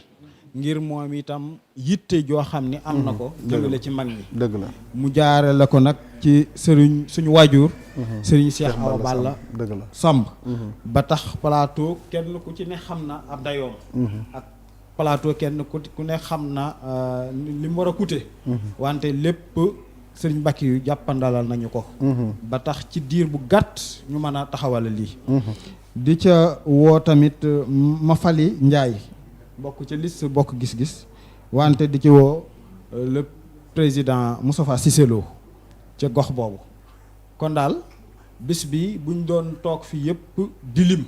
ngir moom itam yitte joo xam ni am na ko jëmale ci mag ñi dëgg la mu jaare la ko nag ci sëriñ suñu waajur sëriñ Cheikh Awa Balla dëgg la Samb ba tax plateau kenn ku ci ne xam na ab dayoom ak plateau kenn ku ne xam na li mu war a coûter wante lépp sëriñ Mbàkke yu jàppandalal nañu ko ba tax ci diir bu gàtt ñu mën a taxawale lii di ca woo tamit Mafali Njaay bokk ca liste bokk gis-gis wante di ci woo le président Moustapha Cissé Lo ca gox boobu. kon daal bis bi buñ doon toog fii yëpp di lim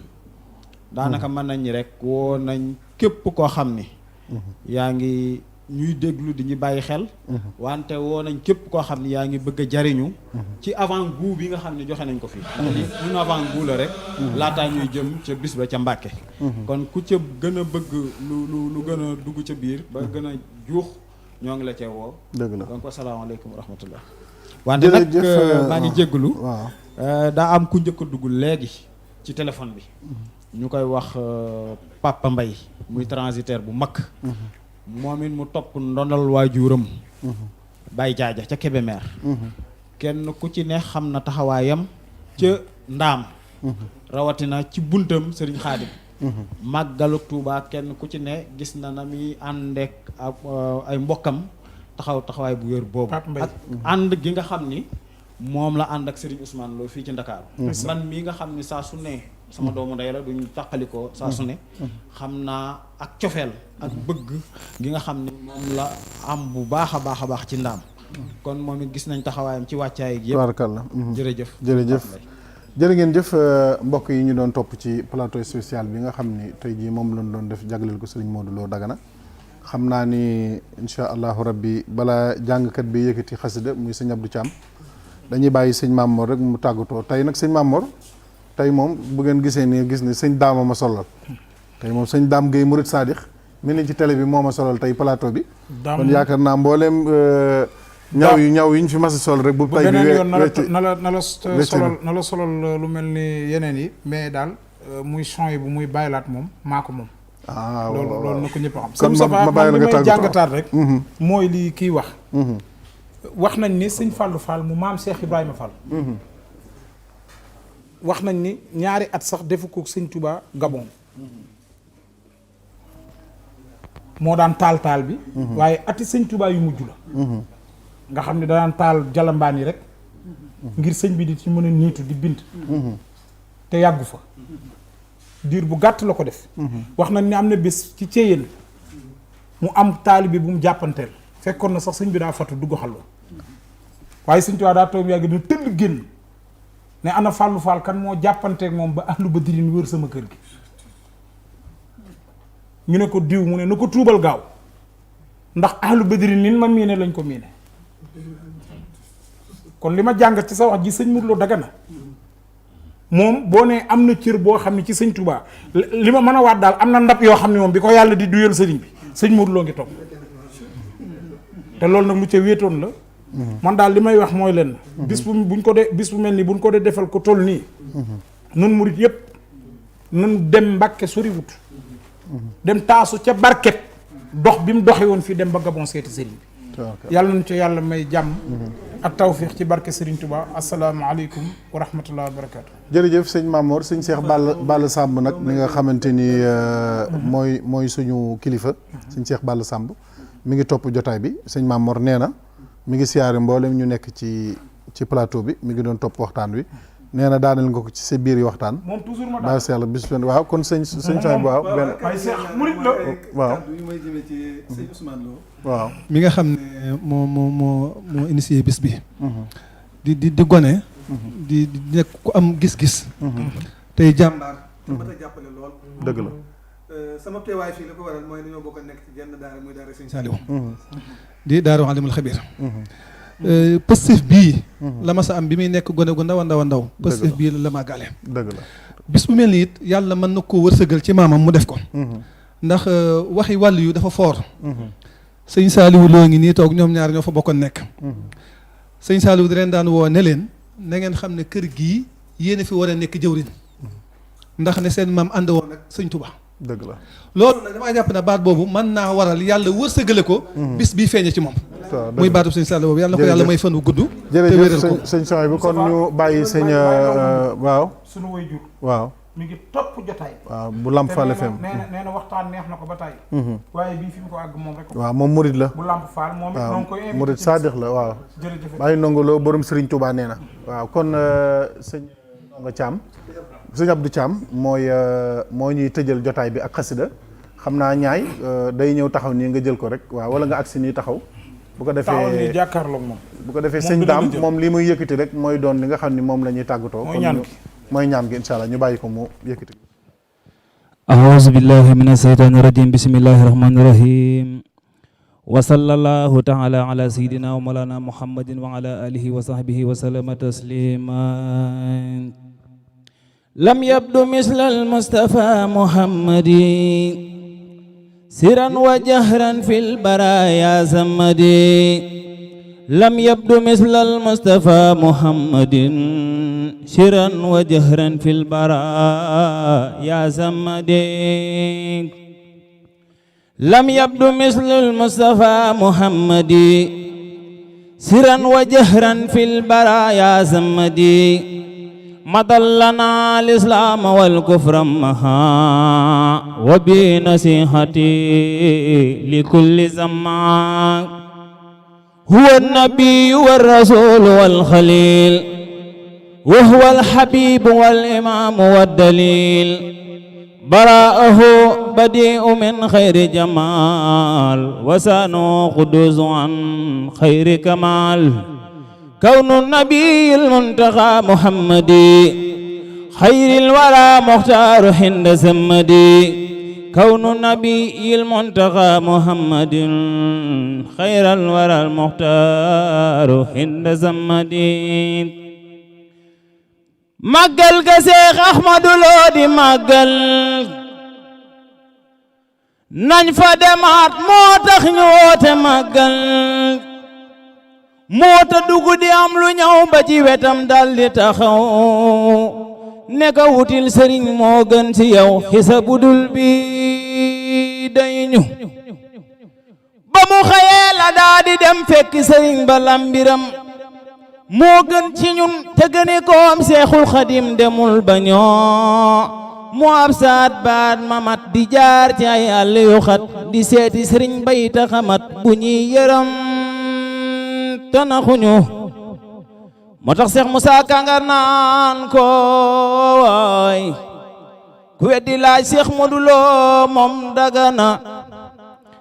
daanaka mën nañ rek woo nañ képp koo xam ni yaa ngi ñuy déglu di ñu bàyyi xel wante woo nañ képp koo xam ni yaa ngi bëgg a jariñu ci avant goût bi nga xam ne joxe nañ ko fii ndax li ñun avant goût la rek laataa ñuy jëm ca bis ba ca Mbàkke kon ku ca gën a bëgg lu gën a dugg ca biir ba gën a juux ñoo ngi la cee woo dëgg la donc asalaamaaleykum wa rahmatullah wante nag maa ngi jégglu daa am ku njëkk a dugg léegi ci téléphone bi ñu koy wax Papa Mbaye muy transitaire bu mag moom it mu topp ndondal waajuram Baye Jaaja ca Kébémer kenn ku ci ne xam na taxawaayam ca ndaam rawatina ci buntam Serigne Khadim màggalu Tuubaa kenn ku ci ne gis na na muy àndeek ak ay mbokkam taxawaay bu wér boobu ak ànd gi nga xam ni moom la ànd ak Serigne Ousmane Lo fii ci Ndakaaru man mii nga xam ni saa su ne sama doomu ndey la duñu tàqalikoo saa su ne xam naa ak cofeel ak bëgg gi nga xam ni moom la am bu baax a baax ci ndaam kon moom it gis nañ taxawaayam ci wàccaay gi yëpp tabarakallah jërëjëf jërë ngeen jëf mbokk yi ñu doon topp ci plateau spécial bi nga xam ni tey jii moom lañ doon def jagleel ko Serigne Modou Lo Dagana xam naa ni insha allahu rabbi balaa jàngkat bi yëkkati xasida muy sëñ Abdou Thiam dañuy bàyyi sëñ Mamor rek mu tàggatoo tey nag sëñ Mamor tey moom bu ngeen gisee nii gis ni sëñ daama ma solal tey moom sëñ Daam Gueye Murid Sadix mi ni ci télé bi moo ma solal tey plateau bi kon yaakaar naa mbooleem ñaw yi ñu fi mas a sol rek bu tay bi na la solal lu mel ni yeneen yi mais daal muy son yi bu muy bàyyilaat moom maa ko moom loolu na ko ñëpp xam kon ma bàyyi la nga tàggatoo jàngataat rek mooy li kii wax nañ ni sëñ Fallou Fall mu maam Cheikh Ibrahima Fall wax nañ ni ñaari at sax defu ko sëñ Touba Gabon moo daan taal bi waaye ati sëñ Touba yu mujj la nga xam ne daan taal jalambaan yi rek ngir sëñ bi di ci mën a niitu di bind te yàggu fa diir bu gàtt la ko def wax nañ ni am na bés ci Ceyeen mu am taalibe bu mu jàppanteel fekkoon na sax sëñ bi daa fatu dugg xalwa waaye sëñ Tuubaa daa toog yàgg na tëll génn ne ana Fallou Fall kan moo jàppanteeg moom ba ahlu badrin wër sama kër gi ñu ne ko diw mu ne na ko tuubal gaaw ndax ahlu badrin nin ma miine lañ ko miine kon li ma jàngat ci sa wax ji sëñ Modou Lo Dagana moom boo nee am na cër boo xam ne ci sëñ Touba li ma mën a waat daal am na ndab yoo xam ne moom bi ko yàlla di duyal sëriñ bi sëñ Modou Lo ngi toog te loolu nag lu ca wéetoon la man daal li may wax mooy leen bis bu mel nii buñ ko dee defal ko toll nii nun murit yépp nun dem Mbàkke soriwut dem taasu ca barket dox bi mu doxee woon fii dem ba Gabon seeti sëriñ bi yàlla nañu ca yàlla may jàmm ak tawfiix ci barke Serigne Touba asalaamaaleykum wa rahmatullahi wa barakaatu. jërëjëf sëñ Mamor sëñ Cheikh Balla Samb nag mi nga xamante ni mooy suñu kilifa sëñ Cheikh Balla Samb mi ngi topp jotaay bi sëñ Mamor nee na mi ngi siyaare mboolem ñu nekk ci plateau bi mi ngi doon topp waxtaan wi nee na daaneel nga ko ci sa biir yi waxtaan. moom toujours ma daal yàlla bis waaw kon sëñ Soñ waaw benn waaye Cheikh murit la waaw kàddu yi may jëmee ci sëñ Ousmane Lo waaw mi nga xam ne moo initié bis bi di gone di nekk ku am gis-gis tey jàmbaar te mat a jàppale lool dëgg la sama teewaay fii la ko waral mooy dañoo bokk nekk ci jenn daara muy daara sëñ Saliou di daara Alimul Xabiir pëstif bii la ma sa am bi muy nekk gone gu ndaw a ndaw pëstif bii la màggale dëgg la bis bu mel ni it yàlla mën na koo wërsëgal ci maamam mu def ko ndax waxi wàll yu dafa foor sëñ Saliou Lo ngi nii toog ñoom ñaar ñoo fa bokkoon nekk sëñ Saliou di leen daan woo ne leen na ngeen xam ne kër gii yéen a fi war a nekk jëwriñ ndax ne seen maam ànd woon ak sëñ Touba dëgg la loolu nag damaa jàpp ne baat boobu mën naa waral yàlla wërsëgale ko bis bii feeñe ci moom muy baatu sëñ Saliou boobu yàlla na ko yàlla may fan wu gudd te wéral ko sëñ Soy bu kon ñu bàyyi sëñ waaw sunu waajur waaw mi ngi topp jotaay waaw bu Lamp Fall FM nee na waxtaan neex na ko ba tey waaye bii fi mu ko àgg moom rek waaw moom murid la bu Lamp Fall moom it noonu koy invité murid Sadix la waaw jërëjëf bàyyi nongoloo borom Serigne Touba nee na waaw kon sëñ Ndonga Thiam sëñ Abdou Thiam moo ñuy tëjal jotaay bi ak xasida xam naa ñaay day ñëw taxaw nii nga jël ko rek waaw wala nga agsi nii taxaw bu ko taxawal ni defee jàkkaarloog moom. bu ko defee moom sëñ du daam la jël. moom li muy yëkkati rek mooy doon li nga xam ni moom la ñuy tàggatoo. mooy ñaan gi. mooy ñaan gi incha allah ñu bàyyi ko mu yëkkati. أعوذ بالله من الشيطان الرجيم بسم الله الرحمن الرحيم وصلى الله تعالى على سيدنا ومولانا محمد وعلى آله وصحبه وسلم تسليما لم يبدو مثل المصطفى محمد سرا وجهرا في البرايا زمدي لم يبدو مثل المصطفى محمد سرا وجهرا في البرايا زمدي لم يبدو مثل المصطفى محمد سرا وجهرا في البرايا زمدي مضلنا الإسلام والكفر مها وبنصيحتي لكل زمان هو النبي والرسول والخليل وهو الحبيب والإمام والدليل براءه بديء من خير جمال وسانه قدوس عن خير كمال كون النبي المنتقى محمدي خير الورى مختار حند سمدي كون النبي المنتقى محمد خير الورى المختار حند سمدي màggal ga Seex Ahmadu Lo di màggal nañ fa demaat moo tax ñu woote màggal moo ta dugg di am lu ñëw ba ci wetam daldi taxaw ne ko wutil sëriñ moo gën ci yow xisa budul bi day ñu ba mu xëyee la daa di dem fekk sëriñ ba lambiram moo gën ci ñun te gëne koom Seexul Xadim demul ba ñoo mu ab saat baat mamat di jaar ci ay àll yu xat di seeti sëriñ bay ta xamat bu ñuy yërëm tanaxuñu moo tax Seex Musaa Ka nga naan ko waay ku weddi laaj Seex Modu Lo moom Dagana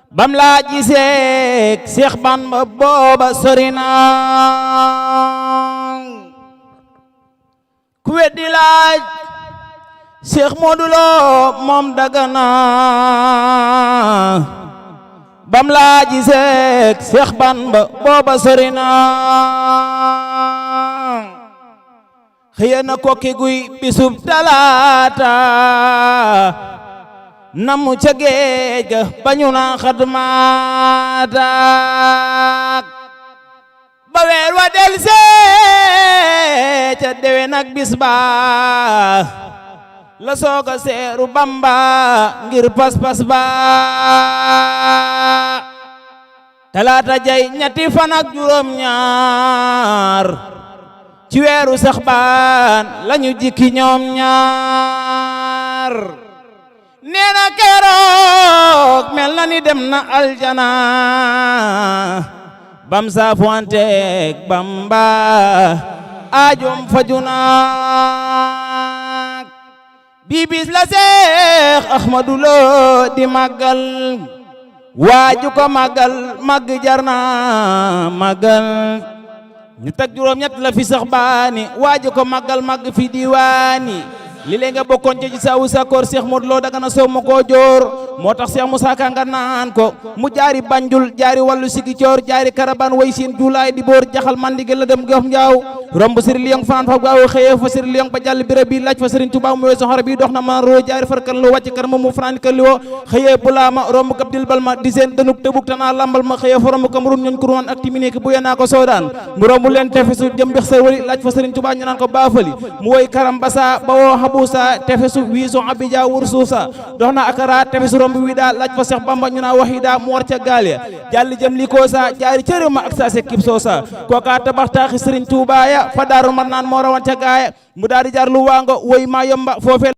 bam laa giseek Seex Bamba booba sori na ku weddi laaj Seex Modu Lo moom Dagana bam laa giseek Seex Bamba booba sori na xëye na kokki guy bisub talaata namu ca géej ga bañu naa xadmaataak ba weer wa del see ca dewe nag bis ba la sooga seeru Bamba ngir pas-pas ba talaata jay ñetti fan ak juróom ñaar ci weeru Saxbaan lañu jikki ñoom ñaar neena keroog mel na ni dem na aljana bam saafu anteeg Bamba aajom fajuna bi bis la Seex Ahmadu Lo di màggal waaju ko màggal màgg jarna màggal ñu teg juróom ñett la fi Saxbaani waaju ko màggal màgg fi diwaani li lee nga bokkoon ci sawu sakkoor Seex Modu Lo Dagana soo ma koo joor moo tax Seex Musaa Ka nga naan ko mu jaari Banjul jaari wàllu sigi coor jaari Karabaan way siin juulaay di boor jaxal mandige la dem gox njaaw romb sëriñ Liyong fanaan fa gaaw xëyee fa sëriñ Liyong ba jàll bira bi laaj fa sëriñ Tuubaa mu weesu xara bi dox na ma roo jaari far kan lu wàcc kar ma mu fanaan kan li woo xëyee bulaama romb kab dil bal ma di seen dënuk tëbuk tanaa lambal ma xëyee fa romb kam run ñoñ kurwan ak timineeki bu yenaa ko soodaan mu romb leen tefesu jëm bex sa wali laaj fa sëriñ Tuubaa ñu naan ko baafali mu woy karam basa ba woo xabuusa tefesu wiiso abija wur suusa dox na akara tefesu romb wi daa laaj fa Seex Bamba ñu naa waxi daa mu war ca gaal ya jàlli jëm li koo sa jaari cëre ma ak sa se kib soosa kooka tabax taaxi sëriñ Tuubaa ya fa daaru mar naan moo rawan ca gaaya mu daal di jaar lu waango woy maa yomba foofee